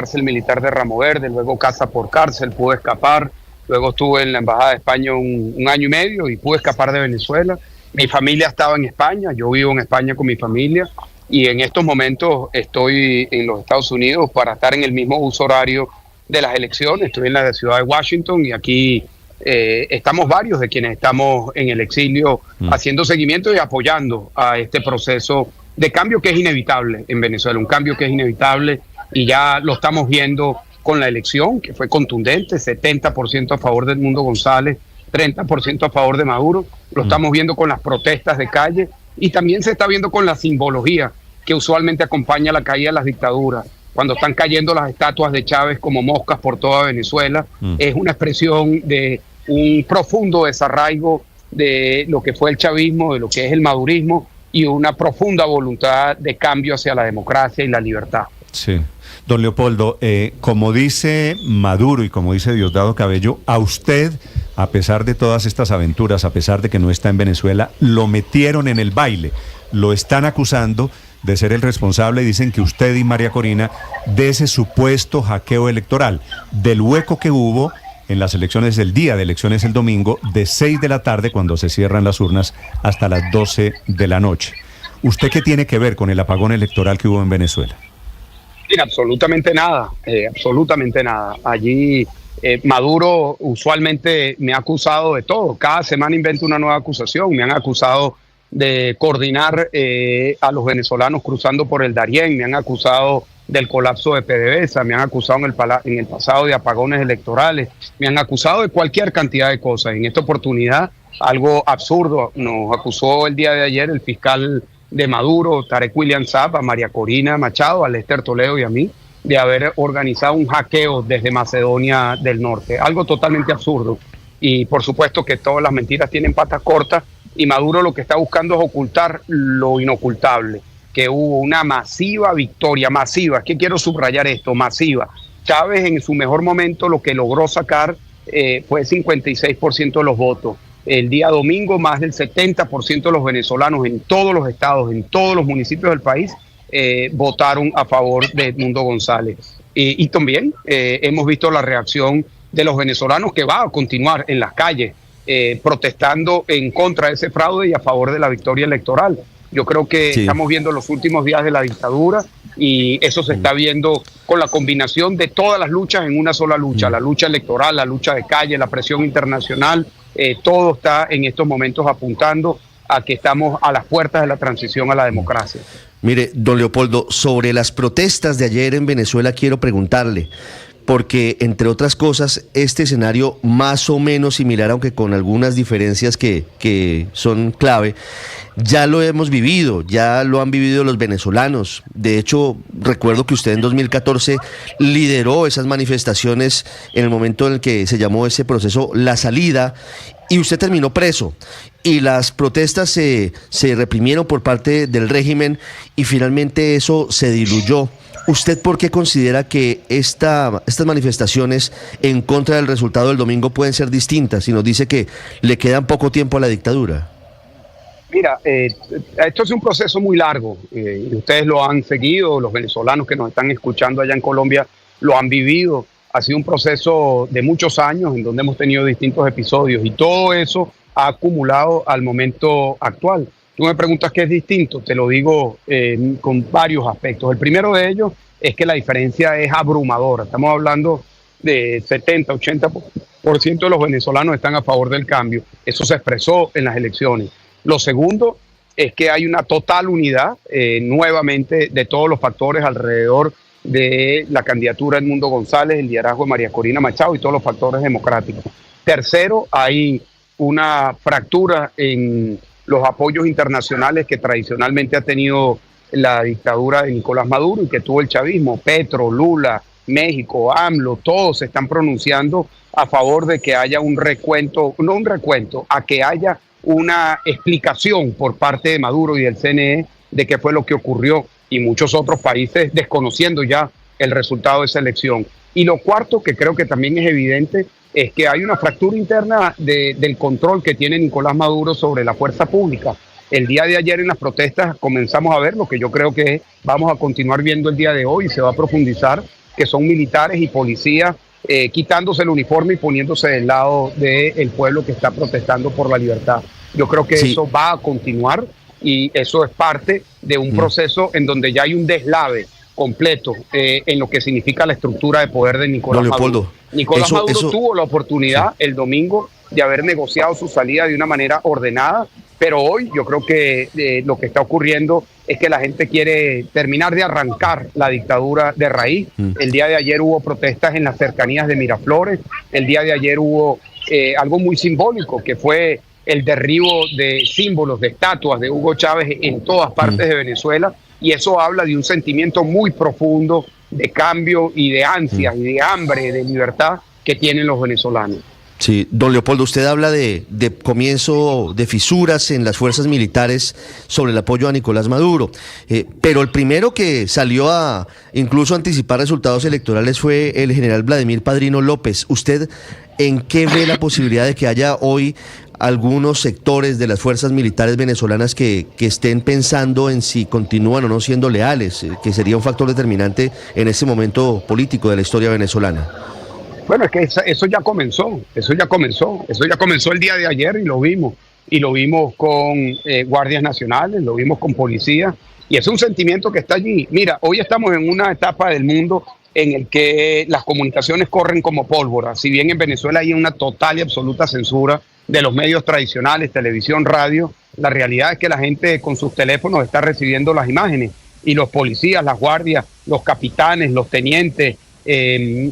cárcel militar de Ramo Verde, luego casa por cárcel, pude escapar, luego estuve en la Embajada de España un año y medio y pude escapar de Venezuela. Mi familia estaba en España, yo vivo en España con mi familia y en estos momentos estoy en los Estados Unidos para estar en el mismo uso horario de las elecciones. Estoy en la ciudad de Washington y aquí estamos varios de quienes estamos en el exilio haciendo seguimiento y apoyando a este proceso de cambio que es inevitable en Venezuela, un cambio que es inevitable y ya lo estamos viendo con la elección, que fue contundente, 70% a favor de Edmundo González, 30% a favor de Maduro, lo estamos viendo con las protestas de calle y también se está viendo con la simbología que usualmente acompaña la caída de las dictaduras. Cuando están cayendo las estatuas de Chávez como moscas por toda Venezuela, es una expresión de un profundo desarraigo de lo que fue el chavismo, de lo que es el madurismo y una profunda voluntad de cambio hacia la democracia y la libertad. Sí. Don Leopoldo, como dice Maduro y como dice Diosdado Cabello, a usted, a pesar de todas estas aventuras, a pesar de que no está en Venezuela, lo metieron en el baile, lo están acusando de ser el responsable y dicen que usted y María Corina de ese supuesto hackeo electoral, del hueco que hubo en las elecciones del día de elecciones el domingo, de 6 de la tarde cuando se cierran las urnas hasta las 12 de la noche. ¿Usted qué tiene que ver con el apagón electoral que hubo en Venezuela? Mira, absolutamente nada, absolutamente nada. Allí Maduro usualmente me ha acusado de todo. Cada semana inventa una nueva acusación. Me han acusado de coordinar a los venezolanos cruzando por el Darién, me han acusado del colapso de PDVSA, me han acusado en el pasado de apagones electorales, me han acusado de cualquier cantidad de cosas. En esta oportunidad, algo absurdo, nos acusó el día de ayer el fiscal de Maduro, Tarek William Saab, a María Corina Machado, a Lester Toledo y a mí, de haber organizado un hackeo desde Macedonia del Norte. Algo totalmente absurdo. Y por supuesto que todas las mentiras tienen patas cortas y Maduro lo que está buscando es ocultar lo inocultable, que hubo una masiva victoria, masiva, es que quiero subrayar esto, masiva. Chávez en su mejor momento lo que logró sacar fue 56% de los votos. El día domingo más del 70% de los venezolanos en todos los estados, en todos los municipios del país, votaron a favor de Edmundo González. Y también hemos visto la reacción de los venezolanos que va a continuar en las calles protestando en contra de ese fraude y a favor de la victoria electoral. Yo creo que estamos viendo los últimos días de la dictadura y eso se está viendo con la combinación de todas las luchas en una sola lucha, la lucha electoral, la lucha de calle, la presión internacional, todo está en estos momentos apuntando a que estamos a las puertas de la transición a la democracia. Mire, don Leopoldo, sobre las protestas de ayer en Venezuela quiero preguntarle, porque entre otras cosas, este escenario más o menos similar, aunque con algunas diferencias que son clave, ya lo hemos vivido, ya lo han vivido los venezolanos. De hecho, recuerdo que usted en 2014 lideró esas manifestaciones en el momento en el que se llamó ese proceso La Salida, y usted terminó preso. Y las protestas se reprimieron por parte del régimen y finalmente eso se diluyó. ¿Usted por qué considera que estas manifestaciones en contra del resultado del domingo pueden ser distintas y nos dice que le queda poco tiempo a la dictadura? Mira, esto es un proceso muy largo y ustedes lo han seguido, los venezolanos que nos están escuchando allá en Colombia lo han vivido. Ha sido un proceso de muchos años en donde hemos tenido distintos episodios y todo eso ha acumulado al momento actual. Tú me preguntas qué es distinto, te lo digo con varios aspectos. El primero de ellos es que la diferencia es abrumadora. Estamos hablando de 70-80% de los venezolanos están a favor del cambio. Eso se expresó en las elecciones. Lo segundo es que hay una total unidad nuevamente de todos los factores alrededor de la candidatura de Edmundo González, el liderazgo de María Corina Machado y todos los factores democráticos. Tercero, hay una fractura en los apoyos internacionales que tradicionalmente ha tenido la dictadura de Nicolás Maduro y que tuvo el chavismo. Petro, Lula, México, AMLO, todos se están pronunciando a favor de que haya un recuento, no un recuento, a que haya una explicación por parte de Maduro y del CNE de qué fue lo que ocurrió, y muchos otros países desconociendo ya el resultado de esa elección. Y lo cuarto, que creo que también es evidente, es que hay una fractura interna del control que tiene Nicolás Maduro sobre la fuerza pública. El día de ayer en las protestas comenzamos a ver lo que yo creo que vamos a continuar viendo el día de hoy y se va a profundizar, que son militares y policías, quitándose el uniforme y poniéndose del lado del pueblo que está protestando por la libertad. Yo creo que eso va a continuar y eso es parte de un proceso en donde ya hay un deslave completo en lo que significa la estructura de poder de Nicolás Maduro. Nicolás Maduro tuvo la oportunidad el domingo de haber negociado su salida de una manera ordenada, pero hoy yo creo que lo que está ocurriendo es que la gente quiere terminar de arrancar la dictadura de raíz. El día de ayer hubo protestas en las cercanías de Miraflores, el día de ayer hubo algo muy simbólico, que fue el derribo de símbolos, de estatuas de Hugo Chávez en todas partes de Venezuela, y eso habla de un sentimiento muy profundo de cambio y de ansias y de hambre de libertad que tienen los venezolanos. Sí, don Leopoldo, usted habla de comienzo de fisuras en las fuerzas militares sobre el apoyo a Nicolás Maduro, pero el primero que salió a incluso anticipar resultados electorales fue el general Vladimir Padrino López. ¿Usted en qué ve la posibilidad de que haya hoy algunos sectores de las fuerzas militares venezolanas que estén pensando en si continúan o no siendo leales, que sería un factor determinante en este momento político de la historia venezolana? Bueno, es que eso ya comenzó el día de ayer y lo vimos con guardias nacionales, lo vimos con policías, y es un sentimiento que está allí. Mira, hoy estamos en una etapa del mundo en el que las comunicaciones corren como pólvora. Si bien en Venezuela hay una total y absoluta censura de los medios tradicionales, televisión, radio, la realidad es que la gente con sus teléfonos está recibiendo las imágenes, y los policías, las guardias, los capitanes, los tenientes,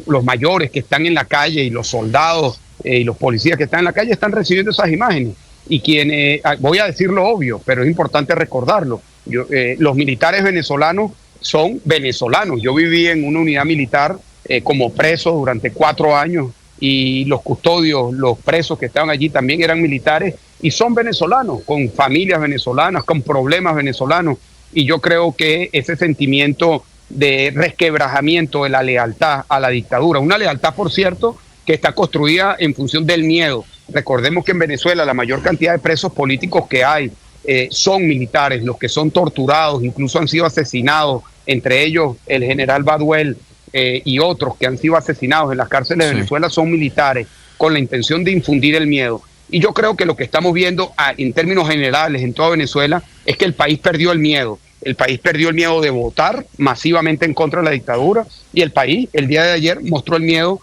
los mayores que están en la calle y los soldados y los policías que están en la calle están recibiendo esas imágenes. Y quienes, voy a decir lo obvio, pero es importante recordarlo, los militares venezolanos son venezolanos. Yo viví en una unidad militar como preso durante 4 años, y los custodios, los presos que estaban allí también eran militares y son venezolanos, con familias venezolanas, con problemas venezolanos. Y yo creo que ese sentimiento de resquebrajamiento de la lealtad a la dictadura, una lealtad, por cierto, que está construida en función del miedo. Recordemos que en Venezuela la mayor cantidad de presos políticos que hay son militares, los que son torturados, incluso han sido asesinados, entre ellos el general Baduel y otros que han sido asesinados en las cárceles de Venezuela son militares, con la intención de infundir el miedo. Y yo creo que lo que estamos viendo en términos generales en toda Venezuela es que el país perdió el miedo. El país perdió el miedo de votar masivamente en contra de la dictadura, y el país el día de ayer mostró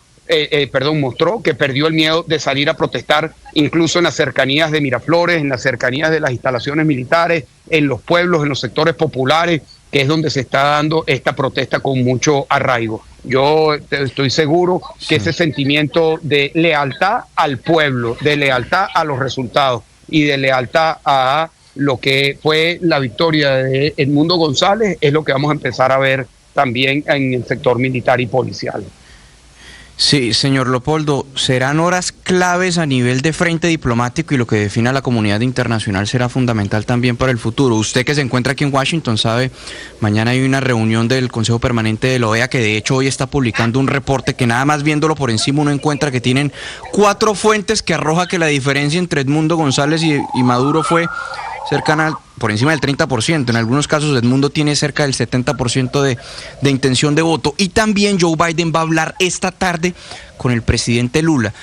que perdió el miedo de salir a protestar, incluso en las cercanías de Miraflores, en las cercanías de las instalaciones militares, en los pueblos, en los sectores populares, que es donde se está dando esta protesta con mucho arraigo. Yo estoy seguro que ese sentimiento de lealtad al pueblo, de lealtad a los resultados y de lealtad a lo que fue la victoria de Edmundo González es lo que vamos a empezar a ver también en el sector militar y policial. Sí, señor Leopoldo, serán horas claves a nivel de frente diplomático, y lo que define a la comunidad internacional será fundamental también para el futuro. Usted, que se encuentra aquí en Washington, sabe, mañana hay una reunión del Consejo Permanente de la OEA, que de hecho hoy está publicando un reporte que nada más viéndolo por encima uno encuentra que tienen 4 fuentes que arroja que la diferencia entre Edmundo González y Maduro fue cercana por encima del 30%, en algunos casos Edmundo tiene cerca del 70% de intención de voto. Y también Joe Biden va a hablar esta tarde con el presidente Lula.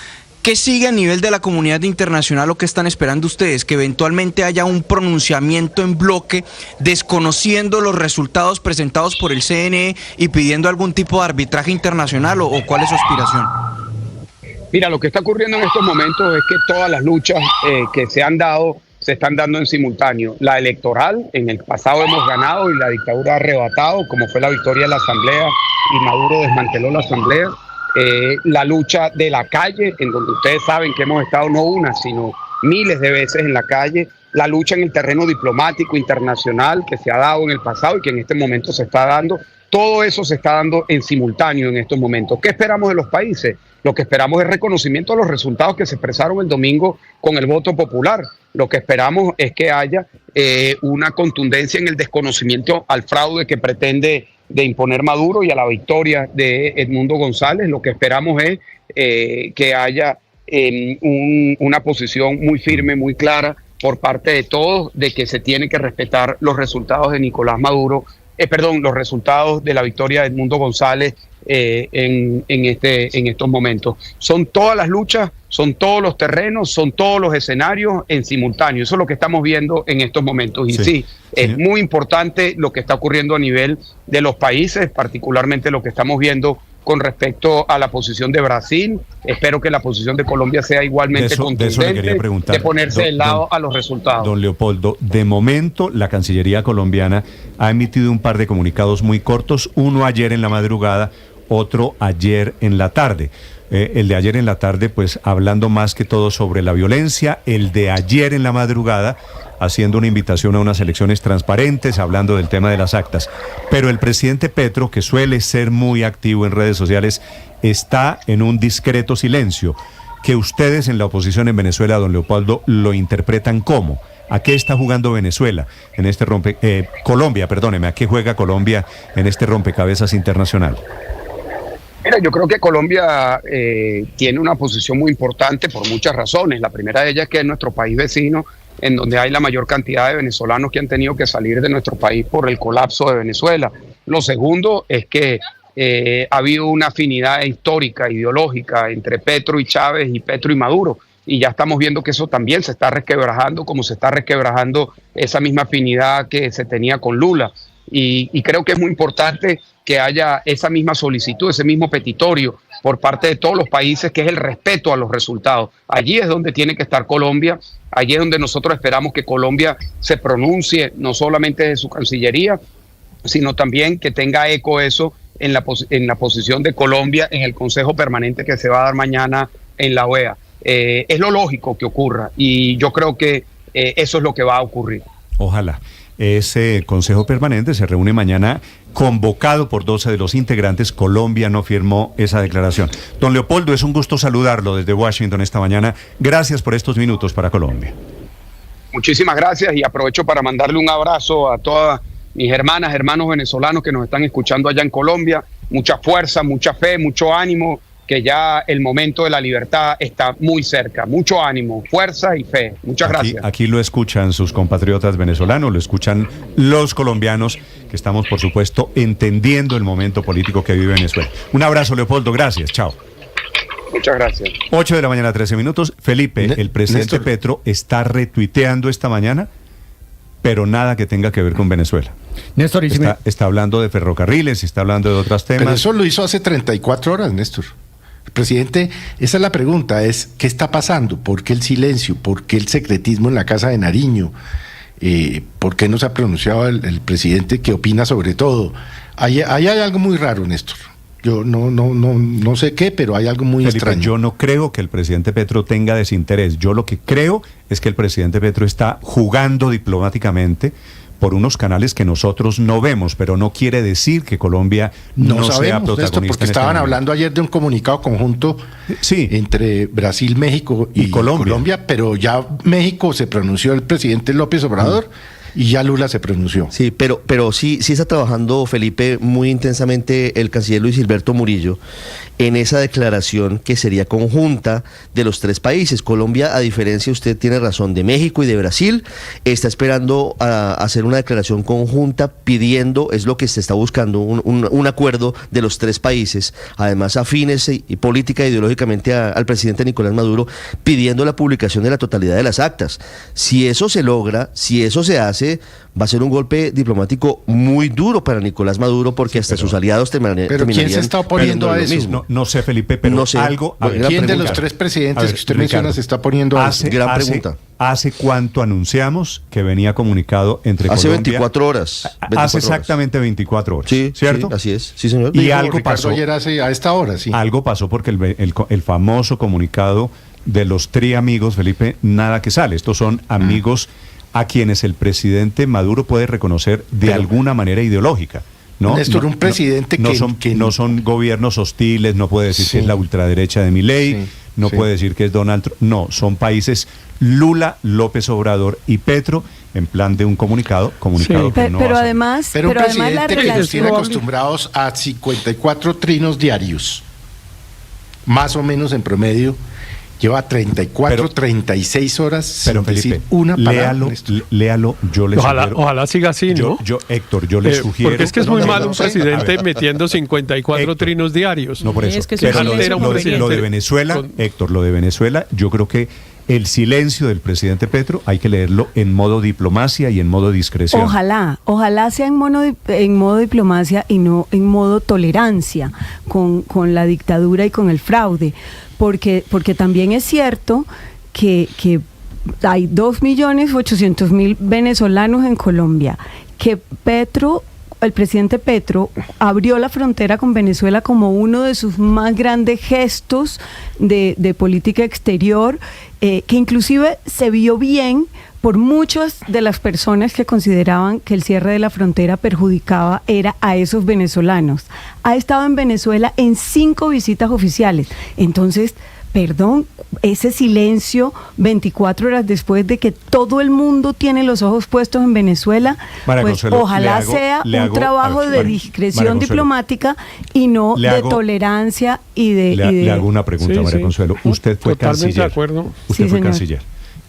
¿Qué sigue a nivel de la comunidad internacional o qué están esperando ustedes? ¿Que eventualmente haya un pronunciamiento en bloque desconociendo los resultados presentados por el CNE y pidiendo algún tipo de arbitraje internacional, o cuál es su aspiración? Mira, lo que está ocurriendo en estos momentos es que todas las luchas que se están dando en simultáneo. La electoral, en el pasado hemos ganado y la dictadura ha arrebatado, como fue la victoria de la Asamblea y Maduro desmanteló la Asamblea. La lucha de la calle, en donde ustedes saben que hemos estado no una, sino miles de veces en la calle. La lucha en el terreno diplomático internacional que se ha dado en el pasado y que en este momento se está dando. Todo eso se está dando en simultáneo en estos momentos. ¿Qué esperamos de los países? Lo que esperamos es reconocimiento a los resultados que se expresaron el domingo con el voto popular. Lo que esperamos es que haya una contundencia en el desconocimiento al fraude que pretende de imponer Maduro y a la victoria de Edmundo González. Lo que esperamos es que haya una posición muy firme, muy clara por parte de todos, de que se tiene que respetar los resultados de Nicolás Maduro los resultados de la victoria de Edmundo González en estos momentos. Son todas las luchas, son todos los terrenos, son todos los escenarios en simultáneo. Eso es lo que estamos viendo en estos momentos. Y sí, es muy importante lo que está ocurriendo a nivel de los países, particularmente lo que estamos viendo con respecto a la posición de Brasil. Espero que la posición de Colombia sea igualmente contundente, de ponerse del lado a los resultados. Don Leopoldo, de momento la Cancillería colombiana ha emitido un par de comunicados muy cortos, uno ayer en la madrugada, otro ayer en la tarde. El de ayer en la tarde, pues hablando más que todo sobre la violencia, el de ayer en la madrugada, haciendo una invitación a unas elecciones transparentes, hablando del tema de las actas. Pero el presidente Petro, que suele ser muy activo en redes sociales, está en un discreto silencio, que ustedes en la oposición en Venezuela, don Leopoldo, lo interpretan ¿cómo? ¿A qué está jugando Venezuela en este Colombia, perdóneme, ¿a qué juega Colombia en este rompecabezas internacional? Mira, yo creo que Colombia tiene una posición muy importante por muchas razones. La primera de ellas es que es nuestro país vecino, en donde hay la mayor cantidad de venezolanos que han tenido que salir de nuestro país por el colapso de Venezuela. Lo segundo es que ha habido una afinidad histórica, ideológica entre Petro y Chávez y Petro y Maduro. Y ya estamos viendo que eso también se está resquebrajando, como se está resquebrajando esa misma afinidad que se tenía con Lula. Y creo que es muy importante que haya esa misma solicitud, ese mismo petitorio por parte de todos los países, que es el respeto a los resultados. Allí es donde tiene que estar Colombia, allí es donde nosotros esperamos que Colombia se pronuncie, no solamente de su Cancillería, sino también que tenga eco eso en la posición de Colombia en el Consejo Permanente que se va a dar mañana en la OEA. Es lo lógico que ocurra y yo creo que eso es lo que va a ocurrir. Ojalá. Ese Consejo Permanente se reúne mañana, convocado por 12 de los integrantes. Colombia no firmó esa declaración. Don Leopoldo, es un gusto saludarlo desde Washington esta mañana. Gracias por estos minutos para Colombia. Muchísimas gracias y aprovecho para mandarle un abrazo a todas mis hermanas, hermanos venezolanos que nos están escuchando allá en Colombia. Mucha fuerza, mucha fe, mucho ánimo, que ya el momento de la libertad está muy cerca. Mucho ánimo, fuerza y fe. Muchas gracias. Aquí lo escuchan sus compatriotas venezolanos, lo escuchan los colombianos, que estamos, por supuesto, entendiendo el momento político que vive Venezuela. Un abrazo, Leopoldo. Gracias. Chao. Muchas gracias. 8 de la mañana, 13 minutos. Felipe, el presidente Petro está retuiteando esta mañana, pero nada que tenga que ver con Venezuela. Néstor, está hablando de ferrocarriles, está hablando de otros temas. Pero eso lo hizo hace 34 horas, Néstor. El presidente, esa es la pregunta, es ¿qué está pasando? ¿Por qué el silencio? ¿Por qué el secretismo en la Casa de Nariño? ¿Por qué no se ha pronunciado el presidente que opina sobre todo? Ahí hay algo muy raro, Néstor. Yo no sé qué, pero hay algo muy extraño. Yo no creo que el presidente Petro tenga desinterés. Yo lo que creo es que el presidente Petro está jugando diplomáticamente por unos canales que nosotros no vemos, pero no quiere decir que Colombia no sea protagonista. Néstor, porque estaban hablando ayer de un comunicado conjunto entre Brasil, México y Colombia, pero ya México se pronunció el presidente López Obrador. Y ya Lula se pronunció. Sí, pero sí está trabajando, Felipe, muy intensamente el canciller Luis Gilberto Murillo en esa declaración que sería conjunta de los tres países. Colombia, a diferencia, usted tiene razón, de México y de Brasil, está esperando a hacer una declaración conjunta pidiendo, es lo que se está buscando, un acuerdo de los tres países, además afines y política e ideológicamente al presidente Nicolás Maduro, pidiendo la publicación de la totalidad de las actas. Si eso se logra, si eso se hace, va a ser un golpe diplomático muy duro para Nicolás Maduro, porque hasta sus aliados terminarían. ¿Pero quién se está oponiendo a eso? No sé, Felipe, pero no sé. Algo. ¿Quién de los tres presidentes que usted menciona se está oponiendo a eso? Gran pregunta. ¿Hace cuánto anunciamos que venía comunicado entre Colombia? Hace 24 horas. Hace exactamente 24 horas. Sí, ¿cierto? Sí, así es. Sí, señor. Y algo pasó. Ayer a esta hora, sí. Algo pasó porque el famoso comunicado de los triamigos, Felipe, nada que sale. Estos son amigos a quienes el presidente Maduro puede reconocer de alguna manera ideológica. ¿No? Néstor, un presidente no son gobiernos hostiles, no puede decir que es la ultraderecha de Milei, puede decir que es Donald Trump. No, son países Lula, López Obrador y Petro en plan de un comunicado que no pero hace. además, pero un presidente la que nos tiene acostumbrados a 54 trinos diarios, más o menos en promedio, Lleva 36 horas pero sin Felipe, decir una palabra. léalo, yo le sugiero. Ojalá siga así, ¿no? Héctor, yo le sugiero. Porque es que es muy malo un sé. presidente metiendo 54 Héctor, trinos diarios. No, por eso. Es que Pero lo de con- Venezuela, Héctor, lo de Venezuela, yo creo que el silencio del presidente Petro hay que leerlo en modo diplomacia y en modo discreción. Ojalá sea en modo diplomacia y no en modo tolerancia con la dictadura y con el fraude, porque también es cierto que hay 2.800.000 venezolanos en Colombia, que el presidente Petro abrió la frontera con Venezuela como uno de sus más grandes gestos de política exterior, que inclusive se vio bien por muchas de las personas que consideraban que el cierre de la frontera perjudicaba era a esos venezolanos. Ha estado en Venezuela en 5 visitas oficiales. Entonces, perdón, ese silencio 24 horas después de que todo el mundo tiene los ojos puestos en Venezuela, María pues Consuelo, ojalá sea un trabajo de discreción diplomática y no de tolerancia y de... Le hago una pregunta, Sí, María sí. Consuelo. Usted fue Totalmente canciller. de acuerdo. Usted Sí, fue señor. canciller.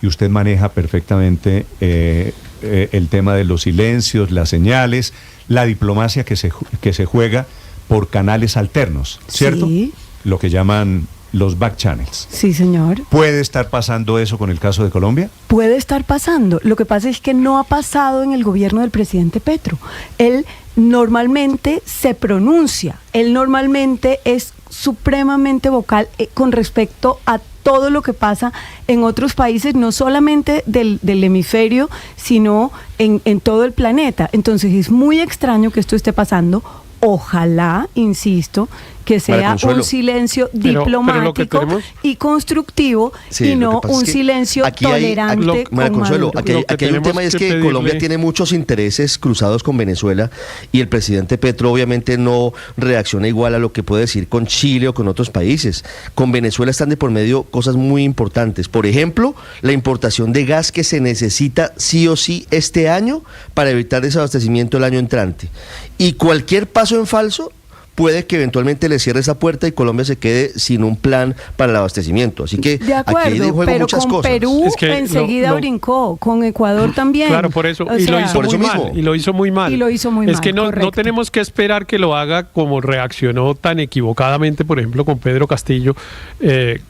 Y usted maneja perfectamente el tema de los silencios, las señales, la diplomacia que se juega por canales alternos, ¿cierto? Sí. Lo que llaman los back channels. Sí, señor. ¿Puede estar pasando eso con el caso de Colombia? Puede estar pasando. Lo que pasa es que no ha pasado en el gobierno del presidente Petro. Él normalmente se pronuncia, él normalmente es supremamente vocal con respecto a todo lo que pasa en otros países, no solamente del hemisferio, sino en todo el planeta. Entonces es muy extraño que esto esté pasando. Ojalá, insisto, que sea Consuelo, un silencio pero lo que diplomático tenemos- y constructivo, Sí, y lo no que pasa un es que silencio aquí hay- tolerante María con Consuelo, Maduro. aquí Lo que hay un tenemos tema, y es que que pedirle- Colombia tiene muchos intereses cruzados con Venezuela y el presidente Petro obviamente no reacciona igual a lo que puede decir con Chile o con otros países. Con Venezuela están de por medio cosas muy importantes. Por ejemplo, la importación de gas que se necesita sí o sí este año para evitar desabastecimiento el año entrante. Y cualquier paso en falso puede que eventualmente le cierre esa puerta y Colombia se quede sin un plan para el abastecimiento. Así que De aquí hay de acuerdo, juego pero muchas con cosas. Perú Es que enseguida lo- brincó, con Ecuador también. Claro, por eso. O Y lo sea, hizo Por eso muy mismo. mal. Y lo hizo muy mal. Y lo hizo muy Es mal, que no correcto. tenemos que esperar que lo haga como reaccionó tan equivocadamente, por ejemplo, con Pedro Castillo,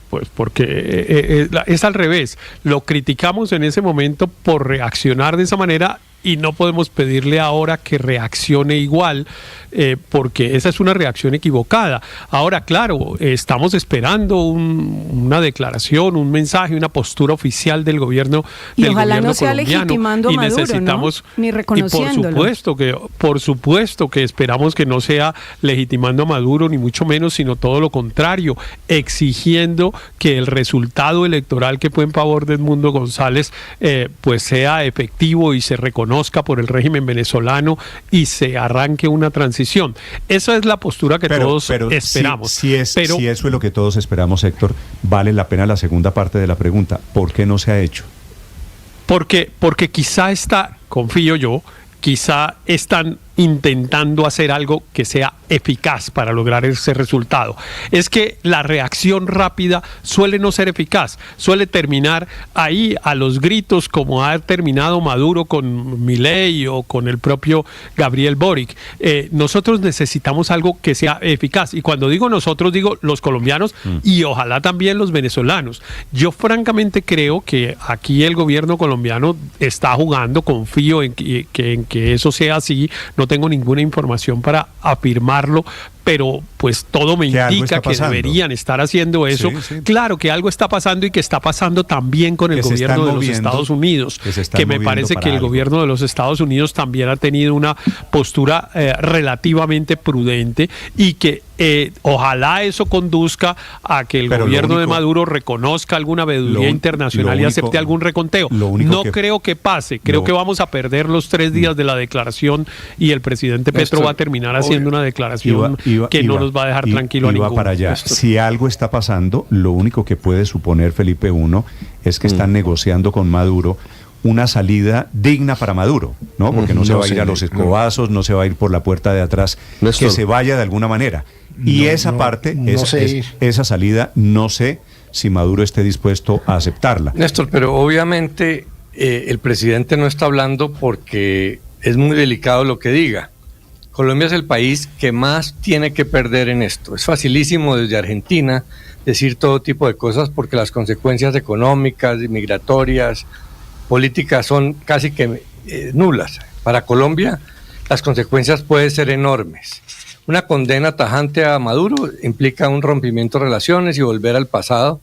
pues porque es al revés. Lo criticamos en ese momento por reaccionar de esa manera y no podemos pedirle ahora que reaccione igual, porque esa es una reacción equivocada. Ahora, claro, estamos esperando una declaración, un mensaje, una postura oficial del gobierno Y del ojalá gobierno no sea colombiano. legitimando a Y Maduro, ¿no? necesitamos, Ni y reconociéndolo. por supuesto que esperamos que no sea legitimando a Maduro, ni mucho menos, sino todo lo contrario, exigiendo que el resultado electoral que fue en favor de Edmundo González pues sea efectivo y se reconozca por el régimen venezolano y se arranque una transición. Esa es la postura que todos esperamos. Si eso es lo que todos esperamos, Héctor, vale la pena la segunda parte de la pregunta. ¿Por qué no se ha hecho? Porque quizá confío yo, quizá están intentando hacer algo que sea eficaz para lograr ese resultado. Es que la reacción rápida suele no ser eficaz, suele terminar ahí a los gritos como ha terminado Maduro con Milei o con el propio Gabriel Boric. Nosotros necesitamos algo que sea eficaz, y cuando digo nosotros digo los colombianos y ojalá también los venezolanos. Yo francamente creo que aquí el gobierno colombiano está jugando, confío en que eso sea así. No tengo ninguna información para afirmarlo, pero pues todo me indica que deberían estar haciendo eso. Sí, sí. Claro que algo está pasando y que está pasando también con el gobierno de los Estados Unidos, que me parece que el gobierno de los Estados Unidos también ha tenido una postura relativamente prudente y que ojalá eso conduzca a que el gobierno de Maduro reconozca alguna veeduría internacional y acepte algún reconteo. No creo que pase, creo que vamos a perder los 3 días de la declaración y el presidente Petro va a terminar haciendo una declaración que no nos va a dejar tranquilo a ninguno. Para allá. Si algo está pasando, lo único que puede suponer Felipe I es que están negociando con Maduro una salida digna para Maduro, ¿no? Porque no se va a ir a los escobazos, no se va a ir por la puerta de atrás, que se vaya de alguna manera. Y esa parte, esa salida, no sé si Maduro esté dispuesto a aceptarla. Néstor, pero obviamente el presidente no está hablando porque es muy delicado lo que diga. Colombia es el país que más tiene que perder en esto. Es facilísimo desde Argentina decir todo tipo de cosas porque las consecuencias económicas, migratorias, políticas son casi que nulas. Para Colombia las consecuencias pueden ser enormes. Una condena tajante a Maduro implica un rompimiento de relaciones y volver al pasado,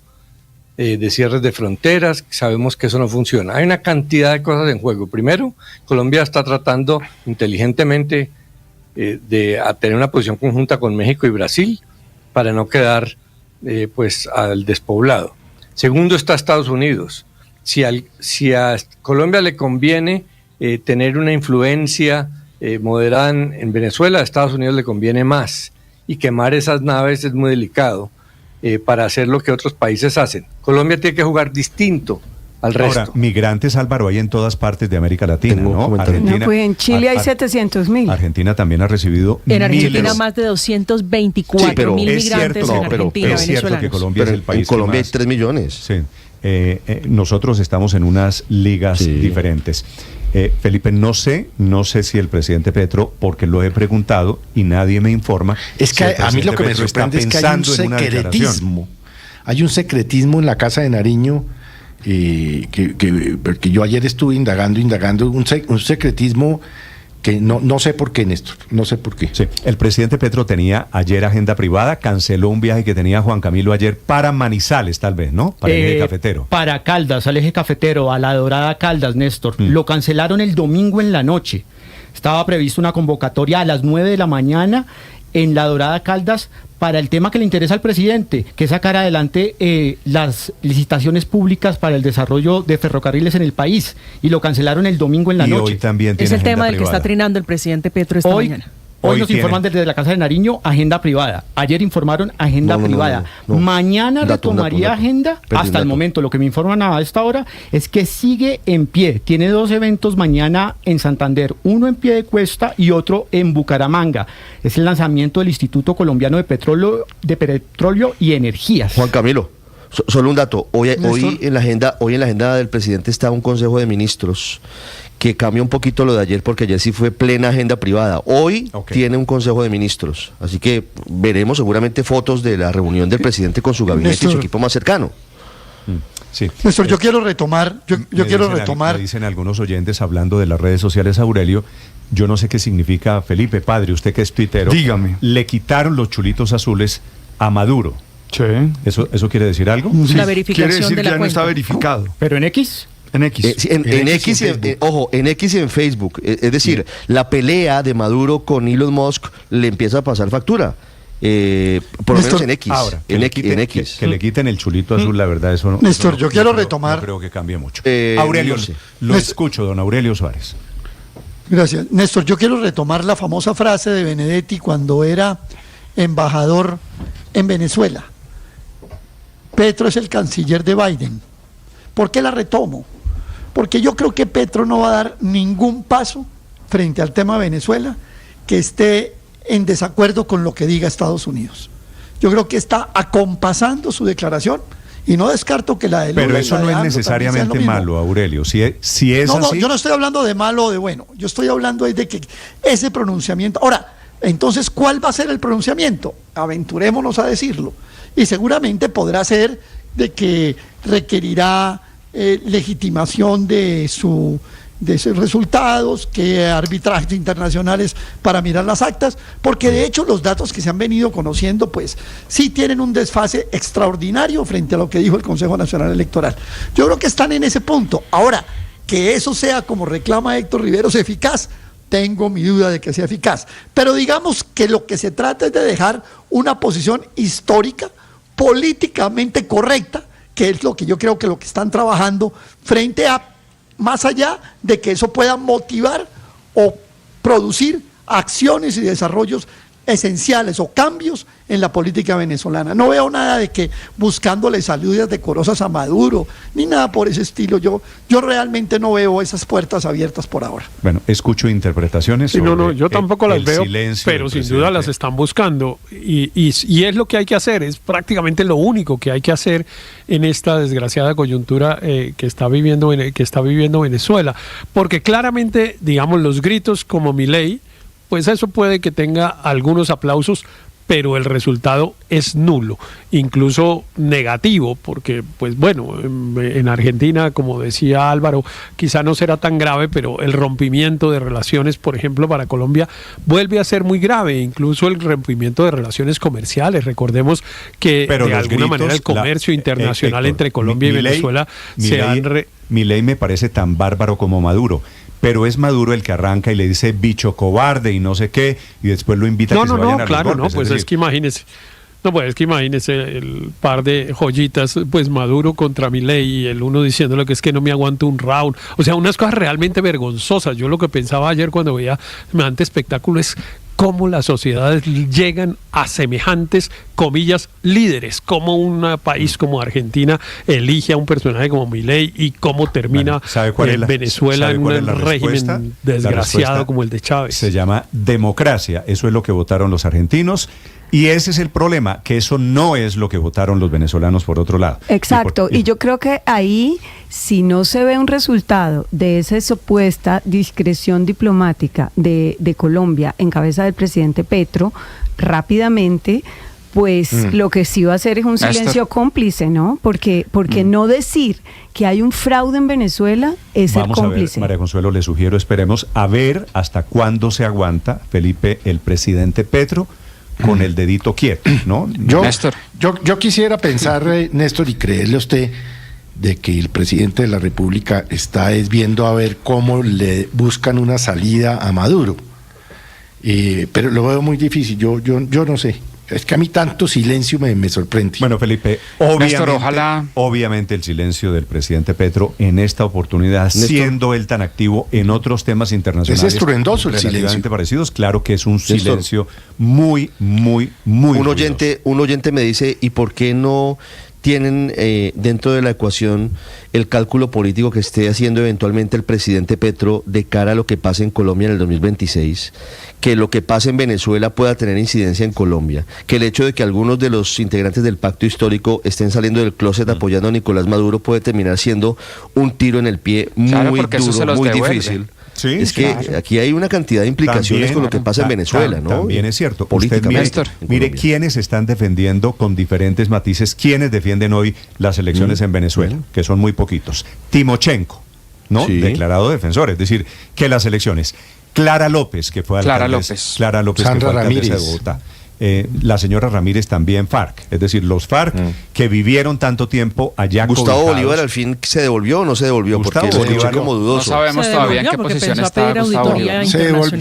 de cierres de fronteras. Sabemos que eso no funciona. Hay una cantidad de cosas en juego. Primero, Colombia está tratando inteligentemente de tener una posición conjunta con México y Brasil para no quedar pues al despoblado. Segundo, está Estados Unidos. Si a Colombia le conviene tener una influencia moderada en Venezuela, a Estados Unidos le conviene más, y quemar esas naves es muy delicado para hacer lo que otros países hacen. Colombia tiene que jugar distinto al resto. Ahora, migrantes, Álvaro, hay en todas partes de América Latina, ¿no? Argentina, no, pues en Chile hay 700.000. Argentina también ha recibido en Argentina miles. Más de 224.000 migrantes en Argentina, es cierto que Colombia es el país. En Colombia hay 3 millones. Sí. Nosotros estamos en unas ligas diferentes. Felipe, no sé si el presidente Petro, porque lo he preguntado y nadie me informa. Es que a mí lo que me sorprende es que hay un secretismo. Hay un secretismo en la Casa de Nariño, porque yo ayer estuve indagando, un secretismo que no sé por qué, Néstor, no sé por qué. Sí, el presidente Petro tenía ayer agenda privada, canceló un viaje que tenía Juan Camilo ayer para Manizales, tal vez, ¿no? Para el eje cafetero. Para Caldas, al eje cafetero, a la Dorada Caldas, Néstor. Lo cancelaron el domingo en la noche. Estaba prevista una convocatoria a las 9 de la mañana en la Dorada Caldas para el tema que le interesa al presidente, que es sacar adelante las licitaciones públicas para el desarrollo de ferrocarriles en el país, y lo cancelaron el domingo en la noche. Hoy también tiene es el tema del privada. que está trinando el presidente Petro esta mañana. Hoy nos informan desde la Casa de Nariño, agenda privada. Ayer informaron agenda privada. No. Mañana retomaría agenda. Hasta el momento, lo que me informan a esta hora es que sigue en pie. Tiene 2 eventos mañana en Santander, uno en Piedecuesta y otro en Bucaramanga. Es el lanzamiento del Instituto Colombiano de Petróleo y Energías. Juan Camilo, solo un dato. Hoy en la agenda del presidente está un Consejo de Ministros que cambia un poquito lo de ayer, porque ayer sí fue plena agenda privada. Hoy tiene un Consejo de Ministros, así que veremos seguramente fotos de la reunión del presidente con su gabinete y su equipo más cercano. Sí. Néstor, yo quiero retomar. Me dicen algunos oyentes, hablando de las redes sociales, Aurelio, yo no sé qué significa, Felipe, padre, usted que es tuitero. Dígame. Le quitaron los chulitos azules a Maduro. Sí. ¿Eso quiere decir algo? Sí. La verificación quiere decir de que la ya cuenta. No está verificado. ¿Pero en X? En X. En X y en Facebook. Es decir, la pelea de Maduro con Elon Musk le empieza a pasar factura. Por lo menos en X. Ahora, en X. Que le quiten el chulito azul, la verdad, eso no. Néstor, yo quiero retomar. No creo que cambie mucho. Aurelio, no sé. lo escucho, don Aurelio Suárez. Gracias. Néstor, yo quiero retomar la famosa frase de Benedetti cuando era embajador en Venezuela. Petro es el canciller de Biden. ¿Por qué la retomo? Porque yo creo que Petro no va a dar ningún paso frente al tema de Venezuela que esté en desacuerdo con lo que diga Estados Unidos. Yo creo que está acompasando su declaración y no descarto que la de Lula. Pero eso no es necesariamente malo, Aurelio. Si es así. Yo no estoy hablando de malo o de bueno. Yo estoy hablando de que ese pronunciamiento. Ahora, entonces, ¿cuál va a ser el pronunciamiento? Aventurémonos a decirlo. Y seguramente podrá ser de que requerirá legitimación de sus resultados, que arbitrajes internacionales para mirar las actas, porque de hecho los datos que se han venido conociendo pues sí tienen un desfase extraordinario frente a lo que dijo el Consejo Nacional Electoral. Yo creo que están en ese punto. Ahora, que eso sea, como reclama Héctor Riveros, eficaz, tengo mi duda de que sea eficaz, pero digamos que lo que se trata es de dejar una posición histórica, políticamente correcta, que es lo que yo creo que lo que están trabajando frente a, más allá de que eso pueda motivar o producir acciones y desarrollos esenciales o cambios en la política venezolana. No veo nada de que buscándole salidas decorosas a Maduro, ni nada por ese estilo. Yo realmente no veo esas puertas abiertas por ahora. Bueno, escucho interpretaciones. Sí, no, yo tampoco las veo, pero sin duda las están buscando. Y es lo que hay que hacer, es prácticamente lo único que hay que hacer en esta desgraciada coyuntura que está viviendo Venezuela. Porque claramente, digamos, los gritos como Milei, pues eso puede que tenga algunos aplausos, pero el resultado es nulo, incluso negativo, porque, pues bueno, en Argentina, como decía Álvaro, quizá no será tan grave, pero el rompimiento de relaciones, por ejemplo, para Colombia, vuelve a ser muy grave, incluso el rompimiento de relaciones comerciales. Recordemos que de alguna gritos, manera el comercio internacional Héctor, entre Colombia y Venezuela Milei me parece tan bárbaro como Maduro. Pero es Maduro el que arranca y le dice bicho cobarde y no sé qué, y después lo invita a que se vayan a los golpes. Pues es que imagínese. No, pues es que imagínese el par de joyitas, pues Maduro contra Milei y el uno diciéndole que es que no me aguanto un round. O sea, unas cosas realmente vergonzosas. Yo lo que pensaba ayer cuando veía semejante espectáculo es cómo las sociedades llegan a semejantes, comillas, líderes, cómo un país como Argentina elige a un personaje como Milei y cómo termina Venezuela en un régimen desgraciado como el de Chávez. Se llama democracia, eso es lo que votaron los argentinos. Y ese es el problema, que eso no es lo que votaron los venezolanos por otro lado. Exacto, y yo creo que ahí, si no se ve un resultado de esa supuesta discreción diplomática de Colombia en cabeza del presidente Petro, rápidamente, pues lo que sí va a hacer es un silencio cómplice, ¿no? Porque no decir que hay un fraude en Venezuela es ser cómplice. Vamos a ver, María Consuelo, le sugiero, esperemos a ver hasta cuándo se aguanta, Felipe, el presidente Petro, con el dedito quieto, ¿no? Yo quisiera pensar, Néstor, y creerle a usted de que el presidente de la República está viendo a ver cómo le buscan una salida a Maduro. Pero lo veo muy difícil, yo no sé. Es que a mí tanto silencio me sorprende. Bueno, Felipe, obviamente el silencio del presidente Petro en esta oportunidad, Néstor, siendo él tan activo en otros temas internacionales. Es estruendoso el silencio. Parecidos, claro que es un silencio muy un oyente me dice, ¿y por qué no tienen dentro de la ecuación el cálculo político que esté haciendo eventualmente el presidente Petro de cara a lo que pase en Colombia en el 2026? Que lo que pase en Venezuela pueda tener incidencia en Colombia, que el hecho de que algunos de los integrantes del pacto histórico estén saliendo del closet apoyando a Nicolás Maduro puede terminar siendo un tiro en el pie muy duro, muy difícil. Sí, es que aquí hay una cantidad de implicaciones también, con lo que pasa en Venezuela, ¿no? También es cierto. Usted mire quiénes están defendiendo con diferentes matices, quiénes defienden hoy las elecciones en Venezuela, que son muy poquitos. Timochenko, ¿no? Sí. Declarado defensor, es decir, que las elecciones. Clara López, que fue alcaldesa. Clara López, que fue alcaldesa de Bogotá. La señora Ramírez también FARC, es decir, los FARC que vivieron tanto tiempo allá. Gustavo Bolívar al fin se devolvió o no se devolvió, Gustavo porque Bolívar como dudoso. No sabemos todavía en qué posición está Gustavo Bolívar.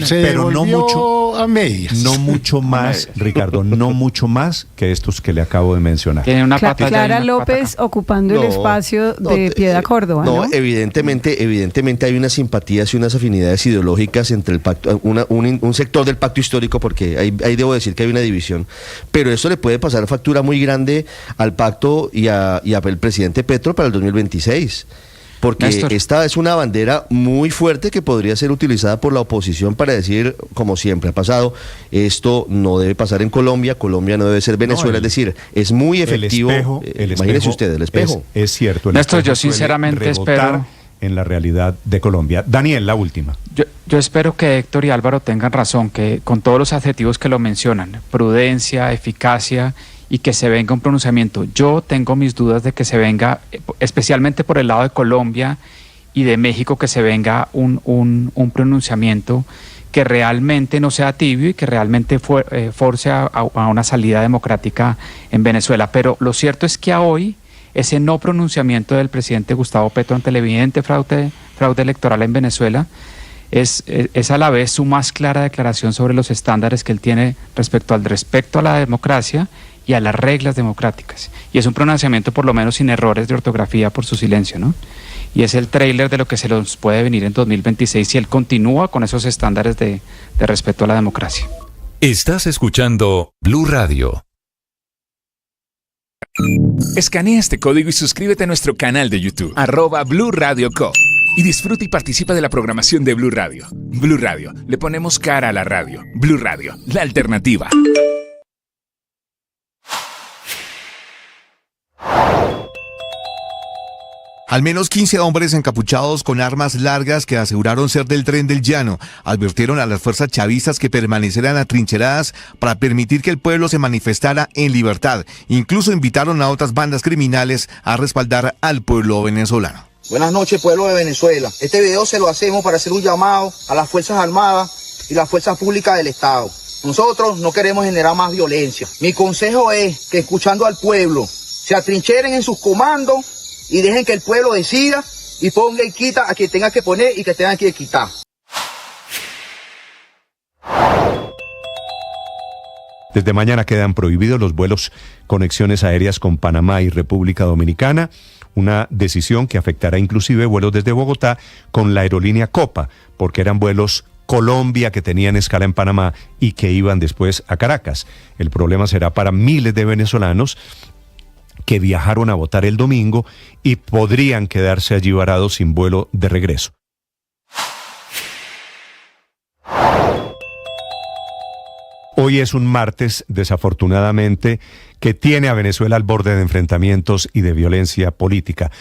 Pero no mucho a medias. No mucho más, Ricardo, no mucho más que estos que le acabo de mencionar. Tiene una Clara López ocupando el espacio de Piedad Córdoba, ¿no? Evidentemente hay unas simpatías y unas afinidades ideológicas entre el pacto, un sector del pacto histórico, porque ahí debo decir que hay una división, pero eso le puede pasar factura muy grande al pacto y al presidente Petro para el 2026, porque Néstor, esta es una bandera muy fuerte que podría ser utilizada por la oposición para decir, como siempre ha pasado, esto no debe pasar en Colombia no debe ser Venezuela, es decir, es muy efectivo. Imagínese usted, el espejo. Es cierto. Néstor, yo sinceramente espero en la realidad de Colombia. Daniel, la última. Yo espero que Héctor y Álvaro tengan razón, que con todos los adjetivos que lo mencionan, prudencia, eficacia, y que se venga un pronunciamiento. Yo tengo mis dudas de que se venga, especialmente por el lado de Colombia y de México, que se venga un pronunciamiento que realmente no sea tibio y que realmente force a una salida democrática en Venezuela. Pero lo cierto es que a hoy ese no pronunciamiento del presidente Gustavo Petro ante el evidente fraude electoral en Venezuela es a la vez su más clara declaración sobre los estándares que él tiene respecto a la democracia y a las reglas democráticas. Y es un pronunciamiento por lo menos sin errores de ortografía por su silencio, ¿no? Y es el tráiler de lo que se nos puede venir en 2026 si él continúa con esos estándares de respeto a la democracia. Estás escuchando Blue Radio. Escanea este código y suscríbete a nuestro canal de YouTube, @Blue Radio Co. Y disfruta y participa de la programación de Blue Radio. Blue Radio, le ponemos cara a la radio. Blue Radio, la alternativa. Al menos 15 hombres encapuchados con armas largas que aseguraron ser del Tren del Llano advirtieron a las fuerzas chavistas que permanecieran atrincheradas para permitir que el pueblo se manifestara en libertad. Incluso invitaron a otras bandas criminales a respaldar al pueblo venezolano. Buenas noches, pueblo de Venezuela. Este video se lo hacemos para hacer un llamado a las Fuerzas Armadas y las Fuerzas Públicas del Estado. Nosotros no queremos generar más violencia. Mi consejo es que, escuchando al pueblo, se atrincheren en sus comandos y dejen que el pueblo decida y ponga y quita a quien tenga que poner y que tenga que quitar. Desde mañana quedan prohibidos los vuelos conexiones aéreas con Panamá y República Dominicana, una decisión que afectará inclusive vuelos desde Bogotá con la aerolínea Copa, porque eran vuelos Colombia que tenían escala en Panamá y que iban después a Caracas. El problema será para miles de venezolanos que viajaron a votar el domingo y podrían quedarse allí varados sin vuelo de regreso. Hoy es un martes, desafortunadamente, que tiene a Venezuela al borde de enfrentamientos y de violencia política.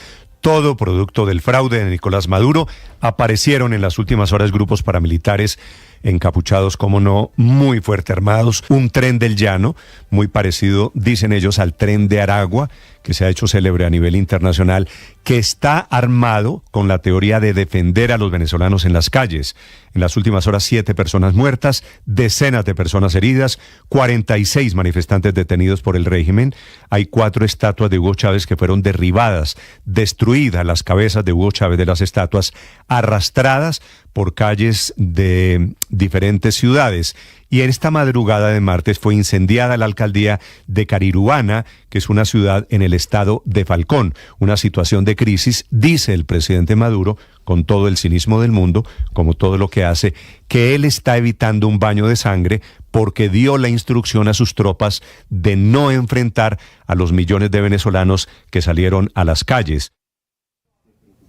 Todo producto del fraude de Nicolás Maduro. Aparecieron en las últimas horas grupos paramilitares encapuchados, como no, muy fuerte armados. Un tren del llano, muy parecido, dicen ellos, al tren de Aragua, que se ha hecho célebre a nivel internacional, que está armado con la teoría de defender a los venezolanos en las calles. En las últimas horas, 7 personas muertas, decenas de personas heridas, 46 manifestantes detenidos por el régimen. Hay 4 estatuas de Hugo Chávez que fueron derribadas, destruidas las cabezas de Hugo Chávez de las estatuas, arrastradas por calles de diferentes ciudades. Y en esta madrugada de martes fue incendiada la alcaldía de Carirubana, que es una ciudad en el estado de Falcón. Una situación de crisis, dice el presidente Maduro, con todo el cinismo del mundo, como todo lo que hace, que él está evitando un baño de sangre porque dio la instrucción a sus tropas de no enfrentar a los millones de venezolanos que salieron a las calles.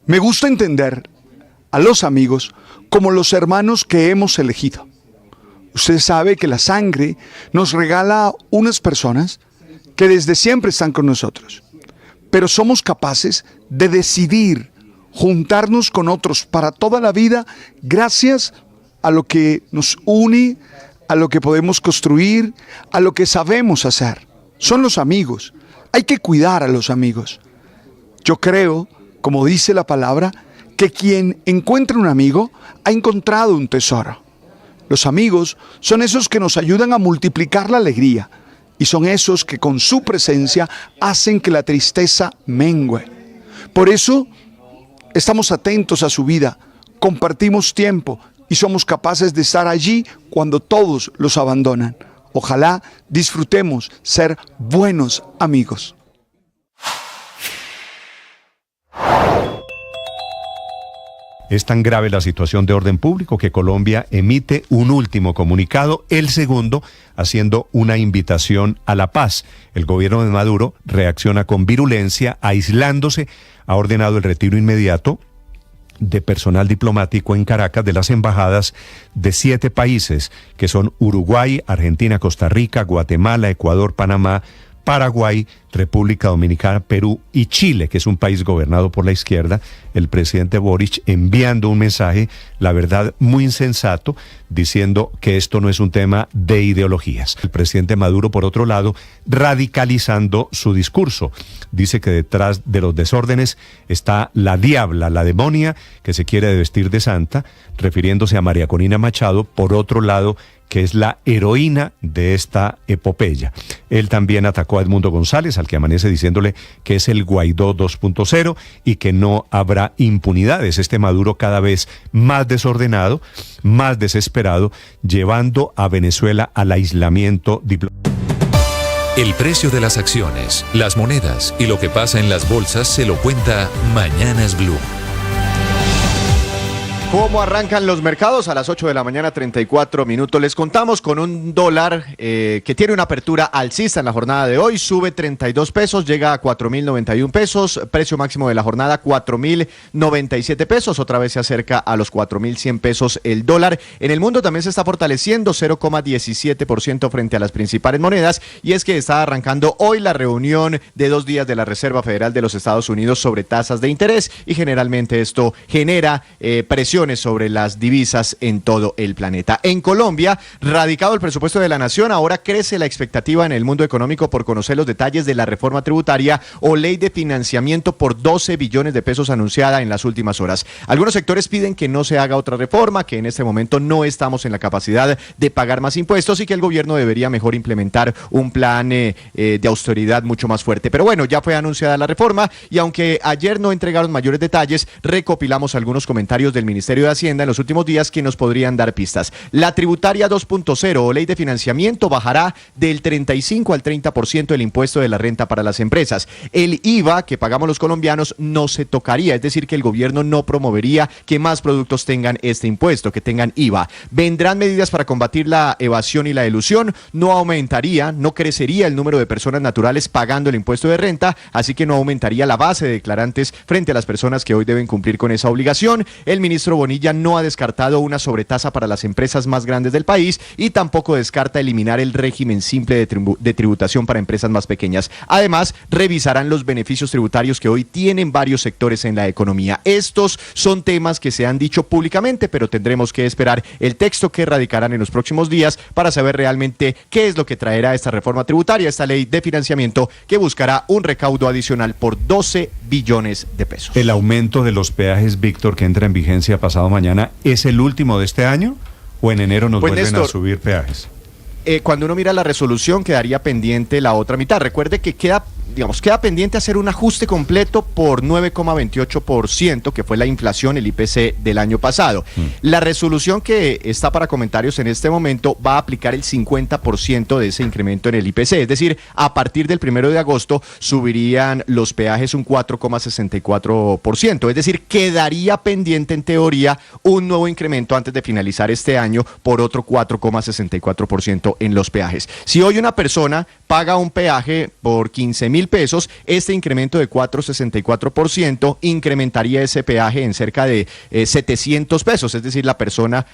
Me gusta entender a los amigos como los hermanos que hemos elegido. Usted sabe que la sangre nos regala unas personas que desde siempre están con nosotros, pero somos capaces de decidir juntarnos con otros para toda la vida gracias a lo que nos une, a lo que podemos construir, a lo que sabemos hacer. Son los amigos. Hay que cuidar a los amigos. Yo creo, como dice la palabra, que quien encuentra un amigo ha encontrado un tesoro. Los amigos son esos que nos ayudan a multiplicar la alegría y son esos que con su presencia hacen que la tristeza mengüe. Por eso estamos atentos a su vida, compartimos tiempo y somos capaces de estar allí cuando todos los abandonan. Ojalá disfrutemos ser buenos amigos. Es tan grave la situación de orden público que Colombia emite un último comunicado, el segundo, haciendo una invitación a la paz. El gobierno de Maduro reacciona con virulencia, aislándose, ha ordenado el retiro inmediato de personal diplomático en Caracas de las embajadas de 7 países, que son Uruguay, Argentina, Costa Rica, Guatemala, Ecuador, Panamá, Paraguay, República Dominicana, Perú y Chile, que es un país gobernado por la izquierda. El presidente Boric enviando un mensaje, la verdad, muy insensato, diciendo que esto no es un tema de ideologías. El presidente Maduro, por otro lado, radicalizando su discurso. Dice que detrás de los desórdenes está la diabla, la demonia, que se quiere vestir de santa, refiriéndose a María Corina Machado, por otro lado, que es la heroína de esta epopeya. Él también atacó a Edmundo González, al que amanece diciéndole que es el Guaidó 2.0 y que no habrá impunidades. Este Maduro cada vez más desordenado, más desesperado, llevando a Venezuela al aislamiento diplomático. El precio de las acciones, las monedas y lo que pasa en las bolsas se lo cuenta Mañanas Blue. ¿Cómo arrancan los mercados? A las 8 de la mañana, 34 minutos. Les contamos con un dólar que tiene una apertura alcista en la jornada de hoy. Sube 32 pesos, llega a 4.091 pesos. Precio máximo de la jornada, 4.097 pesos. Otra vez se acerca a los 4.100 pesos el dólar. En el mundo también se está fortaleciendo 0,17% frente a las principales monedas. Y es que está arrancando hoy la reunión de 2 días de la Reserva Federal de los Estados Unidos sobre tasas de interés. Y generalmente esto genera presión sobre las divisas en todo el planeta. En Colombia, radicado el presupuesto de la nación, ahora crece la expectativa en el mundo económico por conocer los detalles de la reforma tributaria o ley de financiamiento por 12 billones de pesos anunciada en las últimas horas. Algunos sectores piden que no se haga otra reforma, que en este momento no estamos en la capacidad de pagar más impuestos y que el gobierno debería mejor implementar un plan de austeridad mucho más fuerte. Pero bueno, ya fue anunciada la reforma y aunque ayer no entregaron mayores detalles, recopilamos algunos comentarios del Ministerio de Hacienda en los últimos días que nos podrían dar pistas. La tributaria 2.0 o ley de financiamiento bajará del 35 al 30% el impuesto de la renta para las empresas. El IVA que pagamos los colombianos no se tocaría, es decir, que el gobierno no promovería que más productos tengan este impuesto, que tengan IVA. Vendrán medidas para combatir la evasión y la elusión, no aumentaría, no crecería el número de personas naturales pagando el impuesto de renta, así que no aumentaría la base de declarantes frente a las personas que hoy deben cumplir con esa obligación. El ministro Bonilla no ha descartado una sobretasa para las empresas más grandes del país y tampoco descarta eliminar el régimen simple de tributación para empresas más pequeñas. Además, revisarán los beneficios tributarios que hoy tienen varios sectores en la economía. Estos son temas que se han dicho públicamente, pero tendremos que esperar el texto que radicarán en los próximos días para saber realmente qué es lo que traerá esta reforma tributaria, esta ley de financiamiento que buscará un recaudo adicional por 12 billones de pesos. El aumento de los peajes, Víctor, que entra en vigencia pasado mañana, ¿es el último de este año o en enero nos vuelven Néstor, a subir peajes? Cuando uno mira la resolución quedaría pendiente la otra mitad. Recuerde que queda pendiente hacer un ajuste completo por 9,28%, que fue la inflación, el IPC del año pasado. La resolución que está para comentarios en este momento va a aplicar el 50% de ese incremento en el IPC, es decir, a partir del 1 de agosto subirían los peajes un 4,64%, es decir, quedaría pendiente en teoría un nuevo incremento antes de finalizar este año por otro 4,64% en los peajes. Si hoy una persona paga un peaje por 15,000 pesos, este incremento de 4,64% incrementaría ese peaje en cerca de 700 pesos, es decir, la persona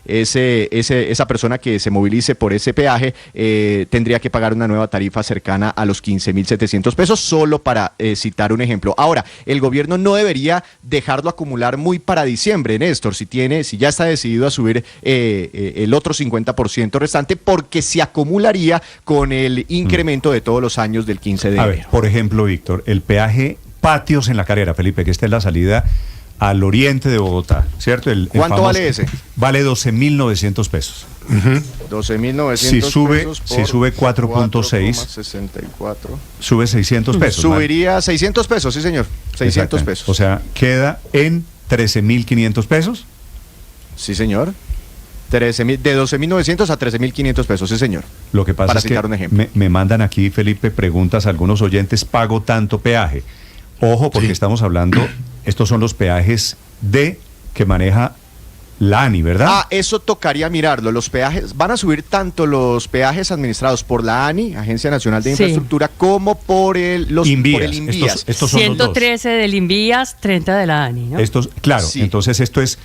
esa persona que se movilice por ese peaje tendría que pagar una nueva tarifa cercana a los 15,700 pesos, solo para citar un ejemplo. Ahora, el gobierno no debería dejarlo acumular muy para diciembre, Néstor, si ya está decidido a subir el otro 50% restante, porque se acumularía con el incremento de todos los años del 15 de enero. A ver, por ejemplo, Víctor, el peaje Patios en la Carrera, Felipe, que esta es la salida al oriente de Bogotá, ¿cierto? ¿Cuánto vale ese? Vale 12,900 pesos. 12,900 pesos. Si sube 4,6, sube 600 pesos. Subiría 600 pesos, sí señor, 600 pesos. O sea, queda en 13,500 pesos. Sí señor. De 12,900 a 13,500 pesos, sí señor. Lo que pasa para es que citar un ejemplo. Me mandan aquí, Felipe, preguntas a algunos oyentes, pago tanto peaje. Ojo, porque estamos hablando, estos son los peajes que maneja la ANI, ¿verdad? Ah, eso tocaría mirarlo. Los peajes, van a subir tanto los peajes administrados por la ANI, Agencia Nacional de Infraestructura, como por el Invías. Estos son 113 del Invías, 30 de la ANI, ¿no? Claro, sí. Entonces esto es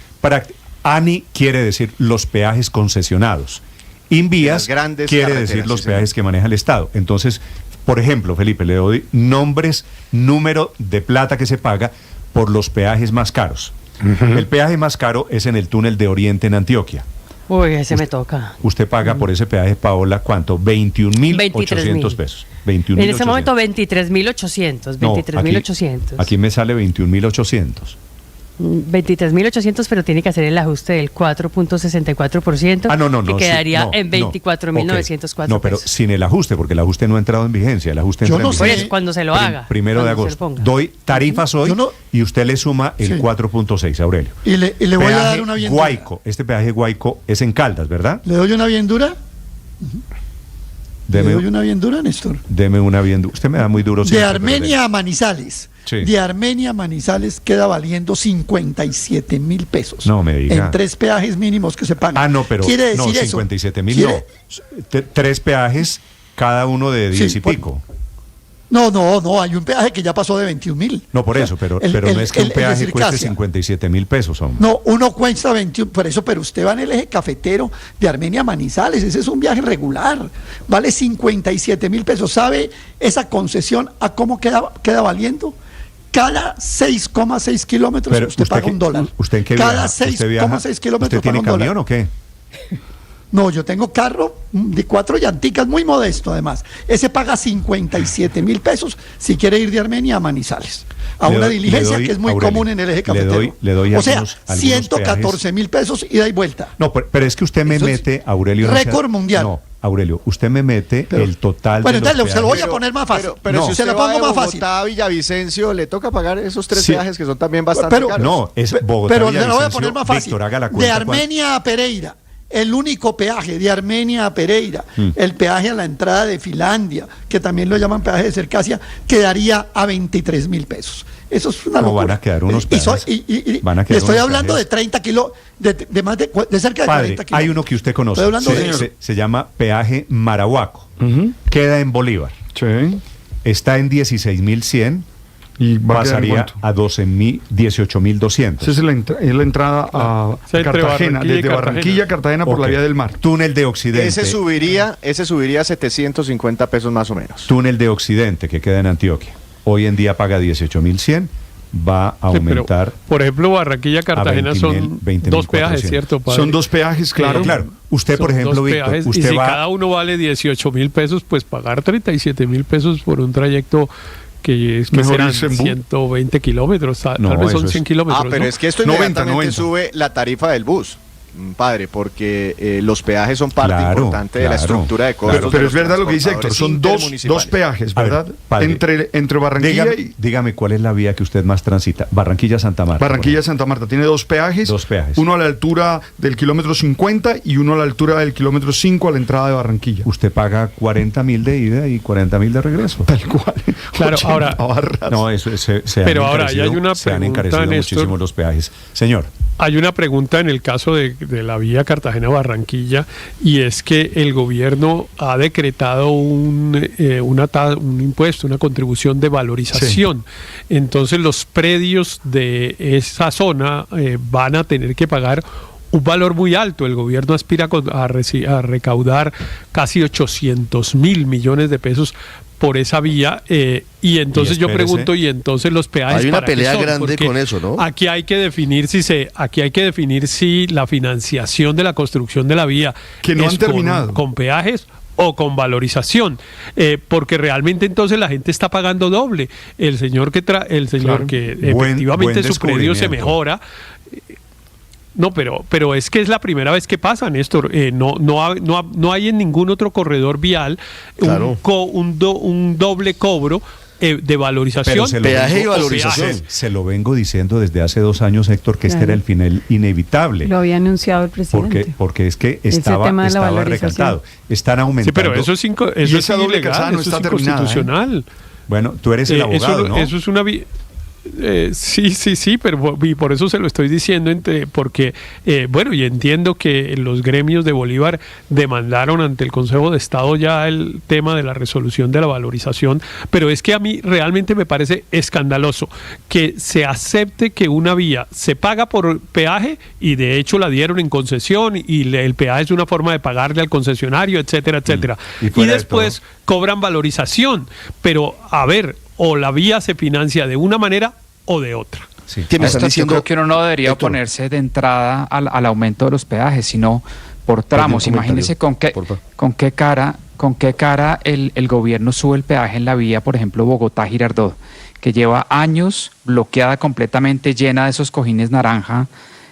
ANI quiere decir los peajes concesionados. Invías quiere decir los peajes que maneja el Estado. Entonces, por ejemplo, Felipe, le doy número de plata que se paga por los peajes más caros. El peaje más caro es en el túnel de Oriente en Antioquia. Uy, ese me toca. Usted paga por ese peaje, Paola, ¿cuánto? 21,800 pesos. 21, en ese momento 23,800. 23,800. Aquí me sale 21,800. 23,800, pero tiene que hacer el ajuste del 4,64%, que quedaría en 24,904 No, pero sin el ajuste, porque el ajuste no ha entrado en vigencia. El ajuste entra en vigencia. Pues cuando se lo haga. 1 de agosto. Doy tarifas hoy y usted le suma el 4,6, Aurelio. Y le voy a dar una bien Guayco. Este peaje Guayco es en Caldas, ¿verdad? ¿Le doy una bien dura? ¿Le doy una bien dura, Néstor? Deme una bien dura. Usted me da muy duro. De Armenia a Manizales. Sí. De Armenia a Manizales queda valiendo 57.000 pesos. No me diga. En 3 peajes mínimos que se pagan. Ah, no, pero ¿quiere decir no, 57.000 no. 3 peajes, cada uno de 10 y pico. No, hay un peaje que ya pasó de 21.000. No, por eso, pero no es que un peaje cueste 57.000 pesos. Hombre. No, uno cuesta 21, por eso, pero usted va en el eje cafetero de Armenia a Manizales, ese es un viaje regular, vale 57.000 pesos. ¿Sabe esa concesión a cómo queda valiendo? Cada 6,6 kilómetros pero usted paga $1. ¿Usted en qué Cada viaja? 6,6 kilómetros ¿Usted tiene camión o qué? No, yo tengo carro de 4 llanticas, muy modesto además. Ese paga 57.000 pesos si quiere ir de Armenia a Manizales. A una diligencia que es muy común en el eje cafetero. O sea, 114.000 pesos ida y vuelta. No, pero es que usted me mete, Aurelio. Récord mundial. No, Aurelio, usted me mete el total de los peajes. Bueno, se lo voy a poner más fácil. Pero si usted se lo pongo más fácil. Bogotá a Villavicencio, le toca pagar esos 3 peajes que son también bastante caros. No, es Bogotá. Pero se lo voy a poner más fácil. Víctor, haga la cuenta. De Armenia a Pereira. El único peaje de Armenia a Pereira, el peaje a la entrada de Finlandia, que también lo llaman peaje de Cercasia, quedaría a 23.000 pesos. Eso es una locura. Van a quedar unos peajes. Le estoy hablando de 30 kilos, de más de cerca de 40 kilómetros. Hay uno que usted conoce. Se llama peaje Marahuaco. Queda en Bolívar. Sí. Está en 16.100. Y pasaría a 18.200. Esa es la entrada a Cartagena, desde Barranquilla a Cartagena por la vía del mar. Túnel de Occidente. Ese subiría a 750 pesos más o menos. Túnel de Occidente, que queda en Antioquia. Hoy en día paga 18.100. Va a aumentar. Pero, por ejemplo, Barranquilla-Cartagena son 2 peajes, ¿cierto, padre? Son 2 peajes, claro. Usted, por ejemplo, Víctor, usted y si cada uno vale 18.000 pesos, pues pagar 37.000 pesos por un trayecto que serán 120 kilómetros, tal vez son 100 kilómetros. Pero es que esto inmediatamente sube la tarifa del bus, padre, porque los peajes son parte importante de la estructura de costos. Pero es verdad lo que dice Héctor, son dos peajes, ¿verdad? Ver, entre Barranquilla dígame cuál es la vía que usted más transita. Barranquilla-Santa Marta. Barranquilla-Santa Marta tiene 2 peajes. Uno a la altura del kilómetro 50 y uno a la altura del kilómetro 5 a la entrada de Barranquilla. Usted paga 40.000 de ida y 40.000 de regreso. Tal cual. Claro, ahora. No, eso pero ahora ya hay una se han encarecido muchísimo los peajes. Señor. Hay una pregunta en el caso de la vía Cartagena-Barranquilla, y es que el gobierno ha decretado un impuesto, una contribución de valorización. Sí. Entonces los predios de esa zona van a tener que pagar un valor muy alto. El gobierno aspira a recaudar casi 800.000 millones de pesos por esa vía, y entonces yo pregunto, y entonces los peajes, hay una pelea grande con eso, ¿no? Aquí hay que definir si la financiación de la construcción de la vía que no han terminado con peajes o con valorización, porque realmente entonces la gente está pagando doble. El señor que efectivamente su predio se mejora. No, pero es que es la primera vez que pasa, Néstor. No hay en ningún otro corredor vial un doble cobro de valorización. Peaje y valorización. Se lo vengo diciendo desde hace 2 años, Héctor, que este era el final inevitable. Lo había anunciado el presidente. Porque es que estaba recalcado. Están aumentando. Sí, pero eso es ilegal, eso es inconstitucional. Bueno, tú eres el abogado, ¿no? Eso es una... Sí, pero y por eso se lo estoy diciendo, porque, y entiendo que los gremios de Bolívar demandaron ante el Consejo de Estado ya el tema de la resolución de la valorización, pero es que a mí realmente me parece escandaloso que se acepte que una vía se paga por peaje, y de hecho la dieron en concesión, y el peaje es una forma de pagarle al concesionario, etcétera, etcétera, y después cobran valorización, pero a ver, o la vía se financia de una manera o de otra. Sí. Yo creo que uno no debería oponerse de entrada al aumento de los peajes, sino por tramos. Imagínese con qué cara el gobierno sube el peaje en la vía, por ejemplo, Bogotá-Girardot, que lleva años bloqueada completamente, llena de esos cojines naranja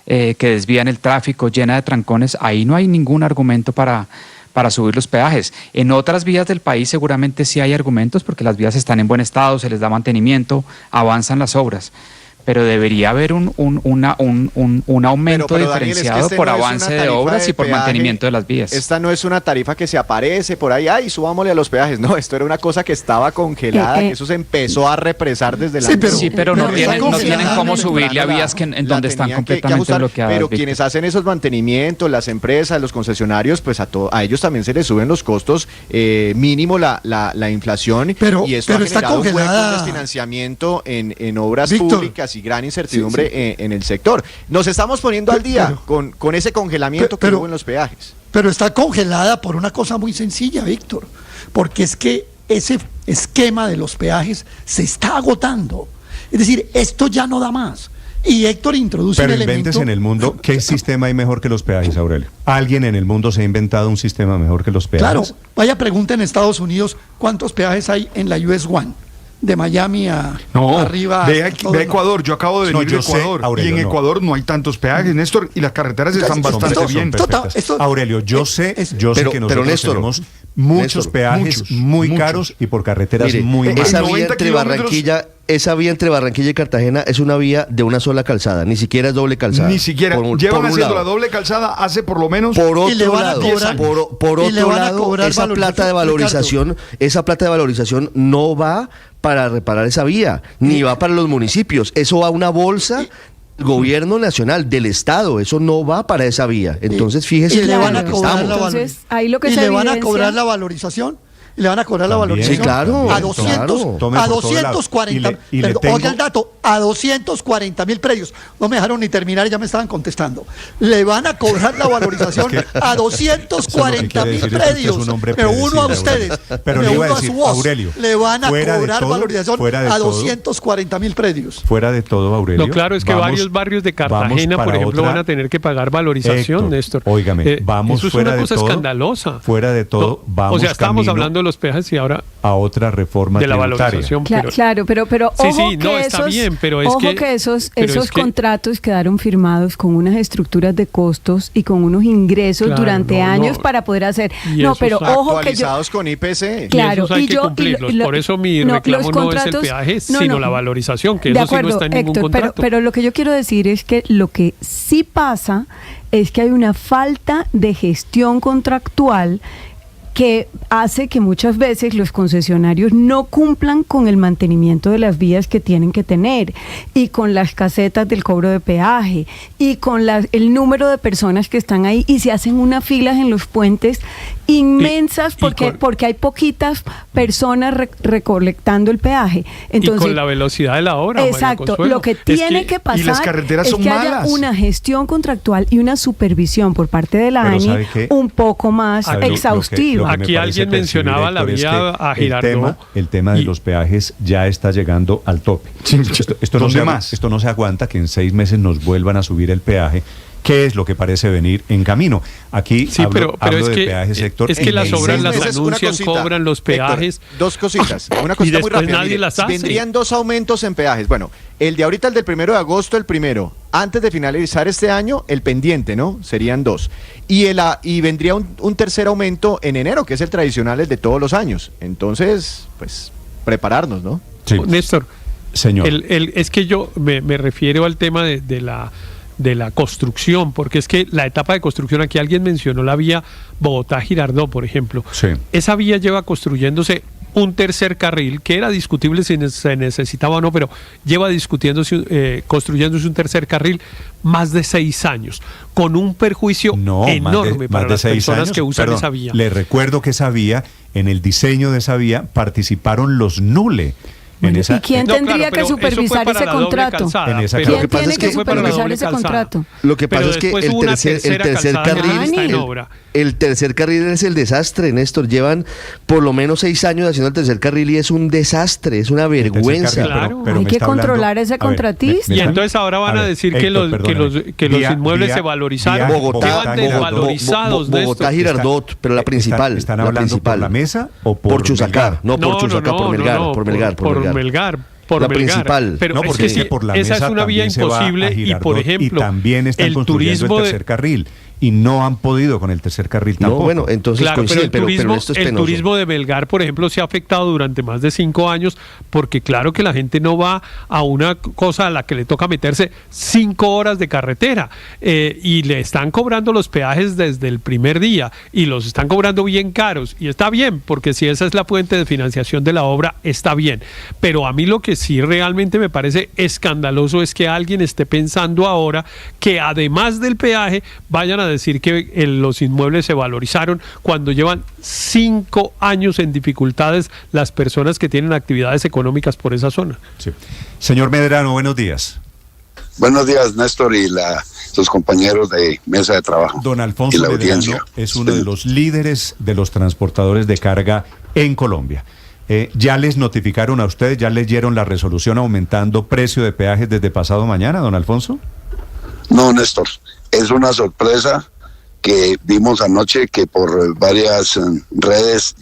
que desvían el tráfico, llena de trancones. Ahí no hay ningún argumento para subir los peajes. En otras vías del país seguramente sí hay argumentos, porque las vías están en buen estado, se les da mantenimiento, avanzan las obras. pero debería haber un aumento Daniel, diferenciado por avance de obras y por mantenimiento de las vías. Esta no es una tarifa que se aparece por ahí, ay, subámosle a los peajes. No, esto era una cosa que estaba congelada, que eso se empezó a represar desde la... pero no tienen cómo subirle a vías en donde están completamente bloqueadas. Pero quienes hacen esos mantenimientos, las empresas, los concesionarios, pues a ellos también se les suben los costos, mínimo la inflación, y eso ha generado huecos de financiamiento en obras públicas y gran incertidumbre en el sector. Nos estamos poniendo al día con ese congelamiento que hubo en los peajes. Pero está congelada por una cosa muy sencilla, Víctor, porque es que ese esquema de los peajes se está agotando. Es decir, esto ya no da más. Y Héctor introduce un elemento... Pero inventes en el mundo, ¿qué sistema hay mejor que los peajes, Aurelio? ¿Alguien en el mundo se ha inventado un sistema mejor que los peajes? Claro, vaya pregunta en Estados Unidos, ¿cuántos peajes hay en la US One? De Miami arriba. Ve a Ecuador, yo acabo de venir de Ecuador, Aurelio, y en Ecuador no hay tantos peajes, Néstor, y las carreteras están bastante bien. Aurelio, yo sé que nosotros Néstor, tenemos muchos peajes muy caros y por carreteras muy malas. Esa vía entre Barranquilla y Cartagena es una vía de una sola calzada, ni siquiera es doble calzada. Ni siquiera, llevan haciendo la doble calzada hace por lo menos... Por otro lado, esa plata de valorización no va para reparar esa vía, ni va para los municipios, eso va a una bolsa del gobierno nacional, del Estado, eso no va para esa vía. Entonces fíjese que le van a cobrar la valorización. Le van a cobrar la valorización. Sí, claro. A 240. Oiga el dato, a 240.000 predios. No me dejaron ni terminar y ya me estaban contestando. Le van a cobrar la valorización a 240.000 predios. Me uno a ustedes. Pero me uno a su voz. Aurelio, le van a cobrar valorización a 240.000 predios. Fuera de todo, Aurelio. No, claro, es que varios barrios de Cartagena, por ejemplo, van a tener que pagar valorización, Néstor. Óigame, vamos eso es fuera una cosa de todo. Escandalosa. Fuera de todo, vamos. O sea, estamos hablando de los peajes y ahora a otra reforma de la tributaria. valorización. Claro, pero ojo está bien, pero es que esos contratos quedaron firmados con unas estructuras de costos y con unos ingresos durante años para poder hacer. Pero ojo que actualizados con IPC. y Claro, esos hay que cumplirlos. Por eso mi reclamo no es el peaje, sino la valorización, que eso sí no está en ningún contrato. Pero lo que yo quiero decir es que lo que sí pasa es que hay una falta de gestión contractual que hace que muchas veces los concesionarios no cumplan con el mantenimiento de las vías que tienen que tener, y con las casetas del cobro de peaje, y con el número de personas que están ahí, y se hacen unas filas en los puentes inmensas porque hay poquitas personas recolectando el peaje. Entonces, y con la velocidad de la obra. Exacto, lo que tiene que pasar y las carreteras es son que malas. haya una gestión contractual y una supervisión por parte de la ANI un poco más exhaustiva. Aquí alguien mencionaba la vía a Girardot. El tema de los peajes ya está llegando al tope. Esto no se aguanta que en 6 meses nos vuelvan a subir el peaje. ¿Qué es lo que parece venir en camino? Aquí hablo de peajes, Héctor. Es que las obras las anuncian, cobran los peajes. Héctor, dos cositas. Una cosita muy rápida. Nadie las hace. Vendrían 2 aumentos en peajes. Bueno, el de ahorita, el del 1 de agosto, el primero. Antes de finalizar este año, el pendiente, ¿no? Serían 2. Y vendría un tercer aumento en enero, que es el tradicional, el de todos los años. Entonces, pues, prepararnos, ¿no? Sí. Néstor, señor. Es que yo me refiero al tema de la construcción, porque es que la etapa de construcción, aquí alguien mencionó la vía Bogotá-Girardot, por ejemplo. Sí. Esa vía lleva construyéndose un tercer carril, que era discutible si se necesitaba o no, pero lleva construyéndose un tercer carril más de 6 años, con un perjuicio enorme para las personas que usan esa vía. Le recuerdo que esa vía, en el diseño de esa vía, participaron los NULE. ¿Y quién tendría que supervisar ese contrato? ¿Quién tiene que supervisar ese contrato? Lo que pasa es que el tercer carril es el desastre, Néstor. Llevan por lo menos 6 años haciendo el tercer carril y es un desastre, es una vergüenza. Hay que controlar ese contratista. Y entonces ahora van a decir que los inmuebles se valorizaron. Bogotá, Girardot, pero la principal. ¿Están hablando por la mesa o por Chusacá? No, por Chusacá, por Melgar. Principal. Pero porque es que por la mesa esa es una vía imposible y, por ejemplo, y también están construyendo el tercer carril. y no han podido con el tercer carril tampoco. No, bueno, entonces claro, coincide, pero esto es el penoso. turismo de Melgar, por ejemplo, se ha afectado durante más de 5 años, porque claro que la gente no va a una cosa a la que le toca meterse 5 horas de carretera, y le están cobrando los peajes desde el primer día, y los están cobrando bien caros, y está bien, porque si esa es la fuente de financiación de la obra, está bien. Pero a mí lo que sí realmente me parece escandaloso es que alguien esté pensando ahora que además del peaje vayan a decir que los inmuebles se valorizaron cuando llevan 5 años en dificultades las personas que tienen actividades económicas por esa zona. Sí. Señor Medrano, buenos días. Buenos días, Néstor, y sus compañeros de mesa de trabajo. Don Alfonso Medrano es uno de los líderes de los transportadores de carga en Colombia. ¿Ya les notificaron a ustedes, ya leyeron la resolución aumentando precio de peajes desde pasado mañana, don Alfonso? No, Néstor, es una sorpresa que vimos anoche, que por varias redes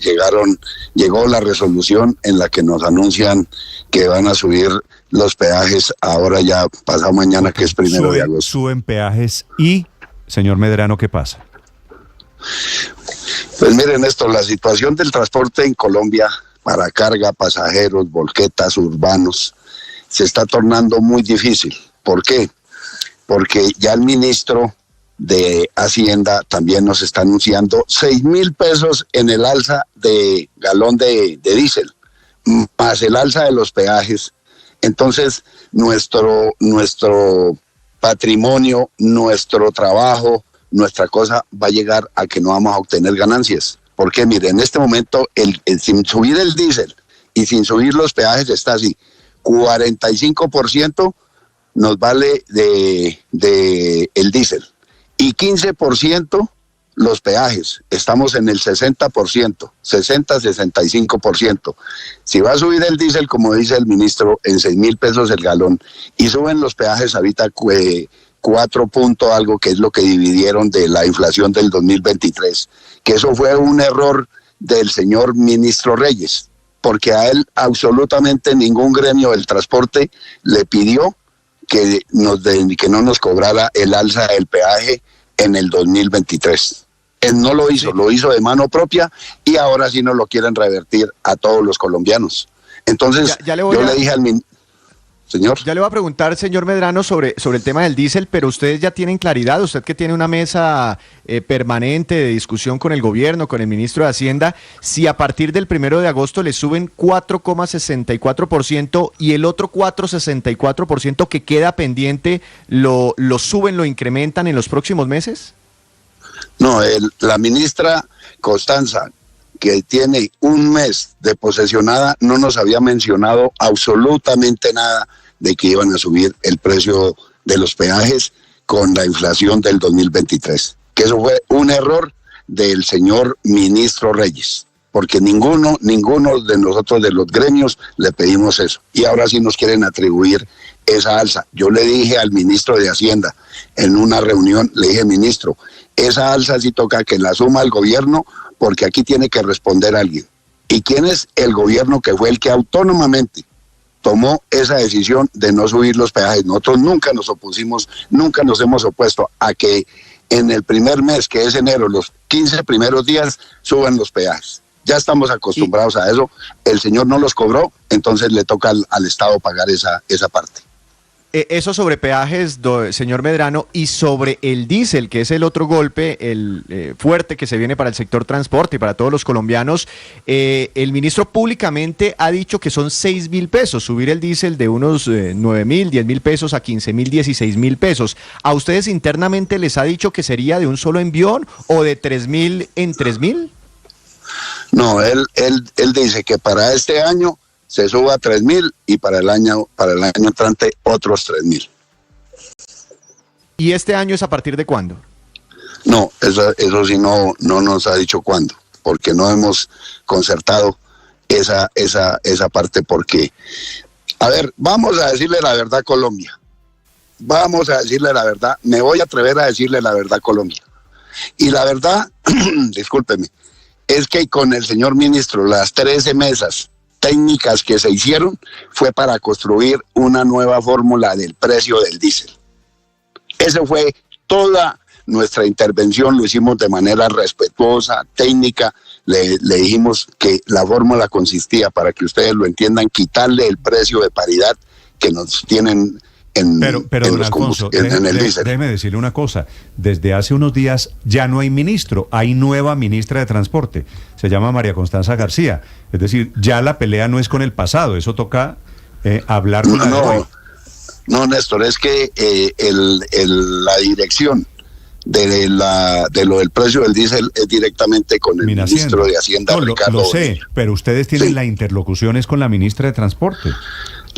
llegó la resolución en la que nos anuncian que van a subir los peajes ahora ya pasado mañana, que es 1 de agosto. Suben peajes y, señor Medrano, ¿qué pasa? Pues miren, Néstor, la situación del transporte en Colombia para carga, pasajeros, volquetas, urbanos, se está tornando muy difícil. ¿Por qué? Porque ya el ministro de Hacienda también nos está anunciando 6.000 pesos en el alza de galón de diésel, más el alza de los peajes. Entonces, nuestro patrimonio, nuestro trabajo, nuestra cosa va a llegar a que no vamos a obtener ganancias. Porque, mire, en este momento, sin subir el diésel y sin subir los peajes está así, 45% nos vale de el diésel y 15% los peajes. Estamos en el 60%, 60-65%. Si va a subir el diésel, como dice el ministro, en 6.000 pesos el galón, y suben los peajes ahorita 4 puntos algo, que es lo que dividieron de la inflación del 2023, que eso fue un error del señor ministro Reyes, porque a él absolutamente ningún gremio del transporte le pidió que no nos cobrara el alza del peaje en el 2023. Él no lo hizo, lo hizo de mano propia, y ahora sí nos lo quieren revertir a todos los colombianos. Entonces, yo le dije al ministro, señor. Ya le voy a preguntar, señor Medrano, sobre el tema del diésel, pero ustedes ya tienen claridad, usted que tiene una mesa permanente de discusión con el gobierno, con el ministro de Hacienda, si a partir del 1 de agosto le suben 4,64% y el otro 4,64% que queda pendiente, ¿lo suben, lo incrementan en los próximos meses? No, la ministra Constanza, que tiene un mes de posesionada, no nos había mencionado absolutamente nada de que iban a subir el precio de los peajes con la inflación del 2023. Que eso fue un error del señor ministro Reyes, porque ninguno de nosotros de los gremios le pedimos eso. Y ahora sí nos quieren atribuir esa alza. Yo le dije al ministro de Hacienda en una reunión, le dije, ministro, esa alza sí toca que la suma el gobierno, porque aquí tiene que responder alguien. ¿Y quién es el gobierno que fue el que autónomamente tomó esa decisión de no subir los peajes? Nosotros nunca nos opusimos, nunca nos hemos opuesto a que en el primer mes, que es enero, los 15 primeros días, suban los peajes. Ya estamos acostumbrados a eso. El señor no los cobró, entonces le toca al Estado pagar esa parte. Eso sobre peajes, señor Medrano, y sobre el diésel, que es el otro golpe, el fuerte que se viene para el sector transporte y para todos los colombianos. El ministro públicamente ha dicho que son 6.000 pesos, subir el diésel de unos 9.000, 10.000 pesos a 15.000, 16.000 pesos. ¿A ustedes internamente les ha dicho que sería de un solo envión o de 3.000 en 3.000? No, él dice que para este año se suba a 3.000 y para el año entrante otros 3.000. ¿Y este año es a partir de cuándo? No, eso sí no nos ha dicho cuándo, porque no hemos concertado esa parte, porque, a ver, vamos a decirle la verdad a Colombia. Vamos a decirle la verdad, me voy a atrever a decirle la verdad a Colombia. Y la verdad, discúlpeme, es que con el señor ministro, las 13 mesas técnicas que se hicieron fue para construir una nueva fórmula del precio del diésel. Esa fue toda nuestra intervención lo hicimos de manera respetuosa, técnica. Le dijimos que la fórmula consistía, para que ustedes lo entiendan, quitarle el precio de paridad que nos tienen pero don Alfonso, déjeme decirle una cosa. Desde hace unos días ya no hay ministro, hay nueva ministra de Transporte. Se llama María Constanza García. Es decir, ya la pelea no es con el pasado, eso toca hablar con la de hoy. No, Néstor, es que la dirección de lo del precio del diésel es directamente con el ministro de Hacienda, Ricardo. Lo sé, pero ustedes tienen la interlocución es con la ministra de Transporte.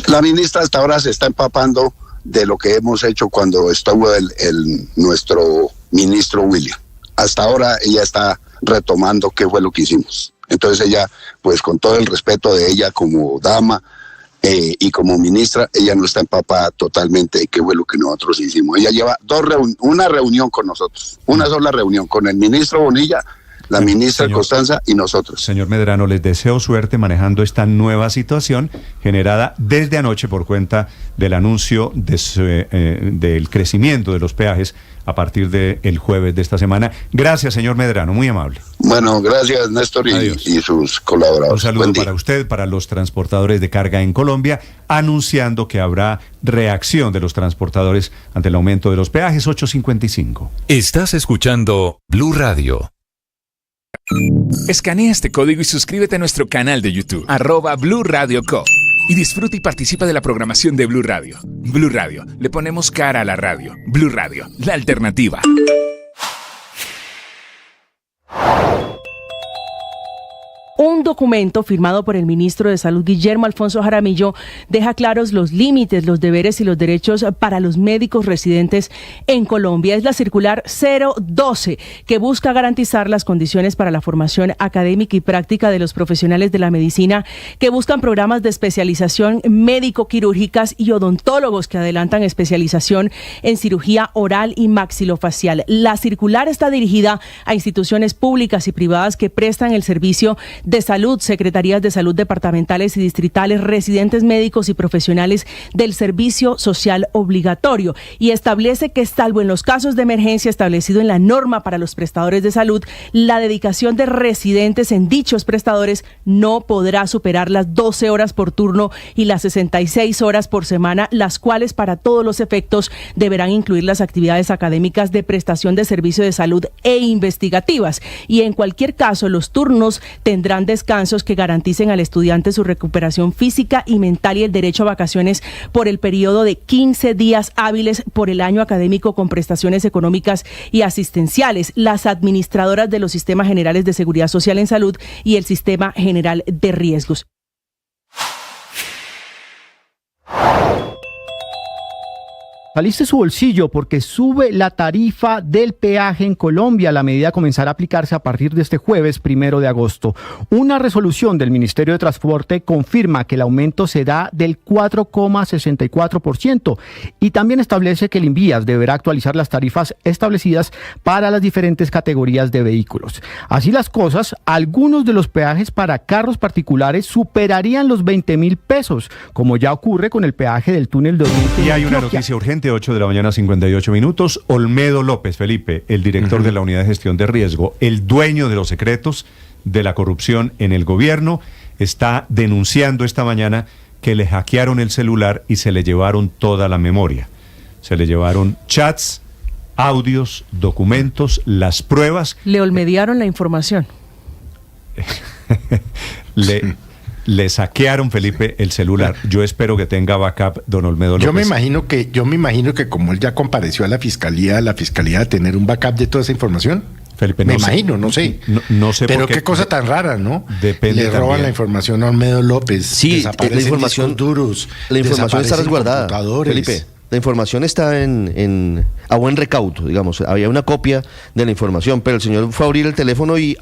La ministra hasta ahora se está empapando de lo que hemos hecho cuando estuvo nuestro ministro William. Hasta ahora ella está retomando qué fue lo que hicimos. Entonces ella, pues con todo el respeto de ella como dama y como ministra, ella no está empapada totalmente de qué fue lo que nosotros hicimos. Ella lleva una reunión con nosotros, una sola reunión con el ministro Bonilla, la ministra Constanza y nosotros. Señor Medrano, les deseo suerte manejando esta nueva situación generada desde anoche por cuenta del anuncio del crecimiento de los peajes a partir del jueves de esta semana. Gracias, señor Medrano, muy amable. Bueno, gracias, Néstor, y sus colaboradores. Un saludo para usted, para los transportadores de carga en Colombia, anunciando que habrá reacción de los transportadores ante el aumento de los peajes. 8:55. Estás escuchando Blue Radio. Escanea este código y suscríbete a nuestro canal de YouTube, @Blue Radio Co. Y disfruta y participa de la programación de Blue Radio. Blue Radio, le ponemos cara a la radio. Blue Radio, la alternativa. Un documento firmado por el ministro de Salud, Guillermo Alfonso Jaramillo, deja claros los límites, los deberes y los derechos para los médicos residentes en Colombia. Es la circular 012, que busca garantizar las condiciones para la formación académica y práctica de los profesionales de la medicina que buscan programas de especialización médico-quirúrgicas y odontólogos que adelantan especialización en cirugía oral y maxilofacial. La circular está dirigida a instituciones públicas y privadas que prestan el servicio de salud, secretarías de salud departamentales y distritales, residentes médicos y profesionales del servicio social obligatorio, y establece que, salvo en los casos de emergencia establecido en la norma para los prestadores de salud, la dedicación de residentes en dichos prestadores no podrá superar las 12 horas por turno y las 66 horas por semana, las cuales para todos los efectos deberán incluir las actividades académicas de prestación de servicio de salud e investigativas, y en cualquier caso los turnos tendrán descansos que garanticen al estudiante su recuperación física y mental y el derecho a vacaciones por el periodo de 15 días hábiles por el año académico con prestaciones económicas y asistenciales. Las administradoras de los sistemas generales de seguridad social en salud y el sistema general de riesgos. Saliste su bolsillo porque sube la tarifa del peaje en Colombia. La medida comenzará a aplicarse a partir de este jueves 1 de agosto. Una resolución del Ministerio de Transporte confirma que el aumento será del 4,64% y también establece que el Invías deberá actualizar las tarifas establecidas para las diferentes categorías de vehículos. Así las cosas, algunos de los peajes para carros particulares superarían los 20.000 pesos, como ya ocurre con el peaje del túnel de Oriente. Y hay una noticia urgente. 8 de la mañana, 58 minutos. Olmedo López, Felipe, el director de la Unidad de Gestión de Riesgo, el dueño de los secretos de la corrupción en el gobierno, está denunciando esta mañana que le hackearon el celular y se le llevaron toda la memoria. Se le llevaron chats, audios, documentos, las pruebas. Le olmedearon la información. Le saquearon, Felipe, el celular. Yo espero que tenga backup, don Olmedo López. Yo me imagino que como él ya compareció a la fiscalía va a tener un backup de toda esa información. Felipe, no sé. No sé. Pero qué cosa tan rara, ¿no? Depende. Le roban la información a Olmedo López. Sí, desaparecen la información duros. La información está resguardada, Felipe. La información está a buen recaudo, digamos. Había una copia de la información, pero el señor fue a abrir el teléfono y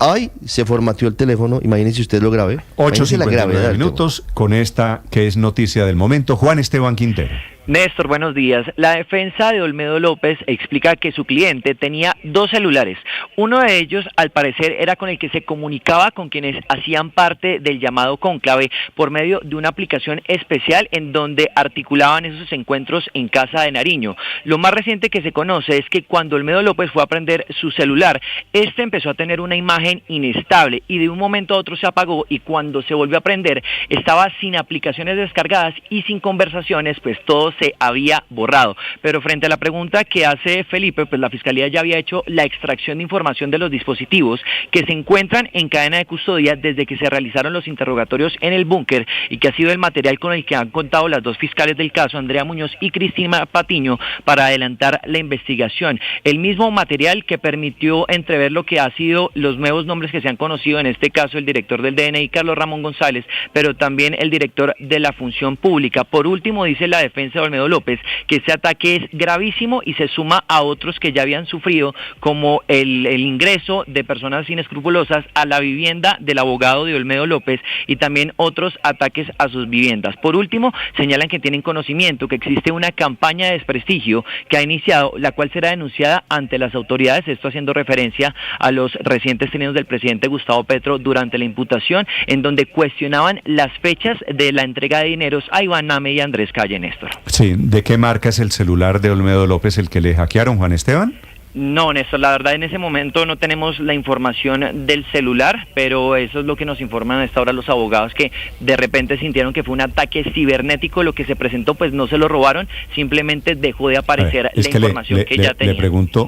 se formateó el teléfono. Imagínese usted lo grave. 8:59 minutos con esta que es noticia del momento. Juan Esteban Quintero. Néstor, buenos días. La defensa de Olmedo López explica que su cliente tenía 2 celulares. Uno de ellos, al parecer, era con el que se comunicaba con quienes hacían parte del llamado cónclave por medio de una aplicación especial en donde articulaban esos encuentros en Casa de Nariño. Lo más reciente que se conoce es que cuando Olmedo López fue a prender su celular, este empezó a tener una imagen inestable y de un momento a otro se apagó, y cuando se volvió a prender estaba sin aplicaciones descargadas y sin conversaciones, pues todo se había borrado. Pero frente a la pregunta que hace Felipe, pues la Fiscalía ya había hecho la extracción de información de los dispositivos que se encuentran en cadena de custodia desde que se realizaron los interrogatorios en el búnker, y que ha sido el material con el que han contado las 2 fiscales del caso, Andrea Muñoz y Cristina Patiño, para adelantar la investigación. El mismo material que permitió entrever lo que ha sido los nuevos nombres que se han conocido, en este caso el director del DNI, Carlos Ramón González, pero también el director de la Función Pública. Por último, dice la defensa de Olmedo López que este ataque es gravísimo y se suma a otros que ya habían sufrido, como el ingreso de personas inescrupulosas a la vivienda del abogado de Olmedo López y también otros ataques a sus viviendas. Por último, señalan que tienen conocimiento que existe una campaña de desprestigio que ha iniciado, la cual será denunciada ante las autoridades, esto haciendo referencia a los recientes tenidos del presidente Gustavo Petro durante la imputación, en donde cuestionaban las fechas de la entrega de dineros a Iván Name y Andrés Calle, Néstor. Sí, ¿de qué marca es el celular de Olmedo López el que le hackearon, Juan Esteban? No, Néstor, la verdad en ese momento no tenemos la información del celular, pero eso es lo que nos informan a esta hora los abogados, que de repente sintieron que fue un ataque cibernético lo que se presentó, pues no se lo robaron, simplemente dejó de aparecer la información que ya tenía.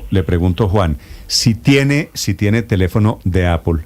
Le pregunto, Juan, si tiene teléfono de Apple,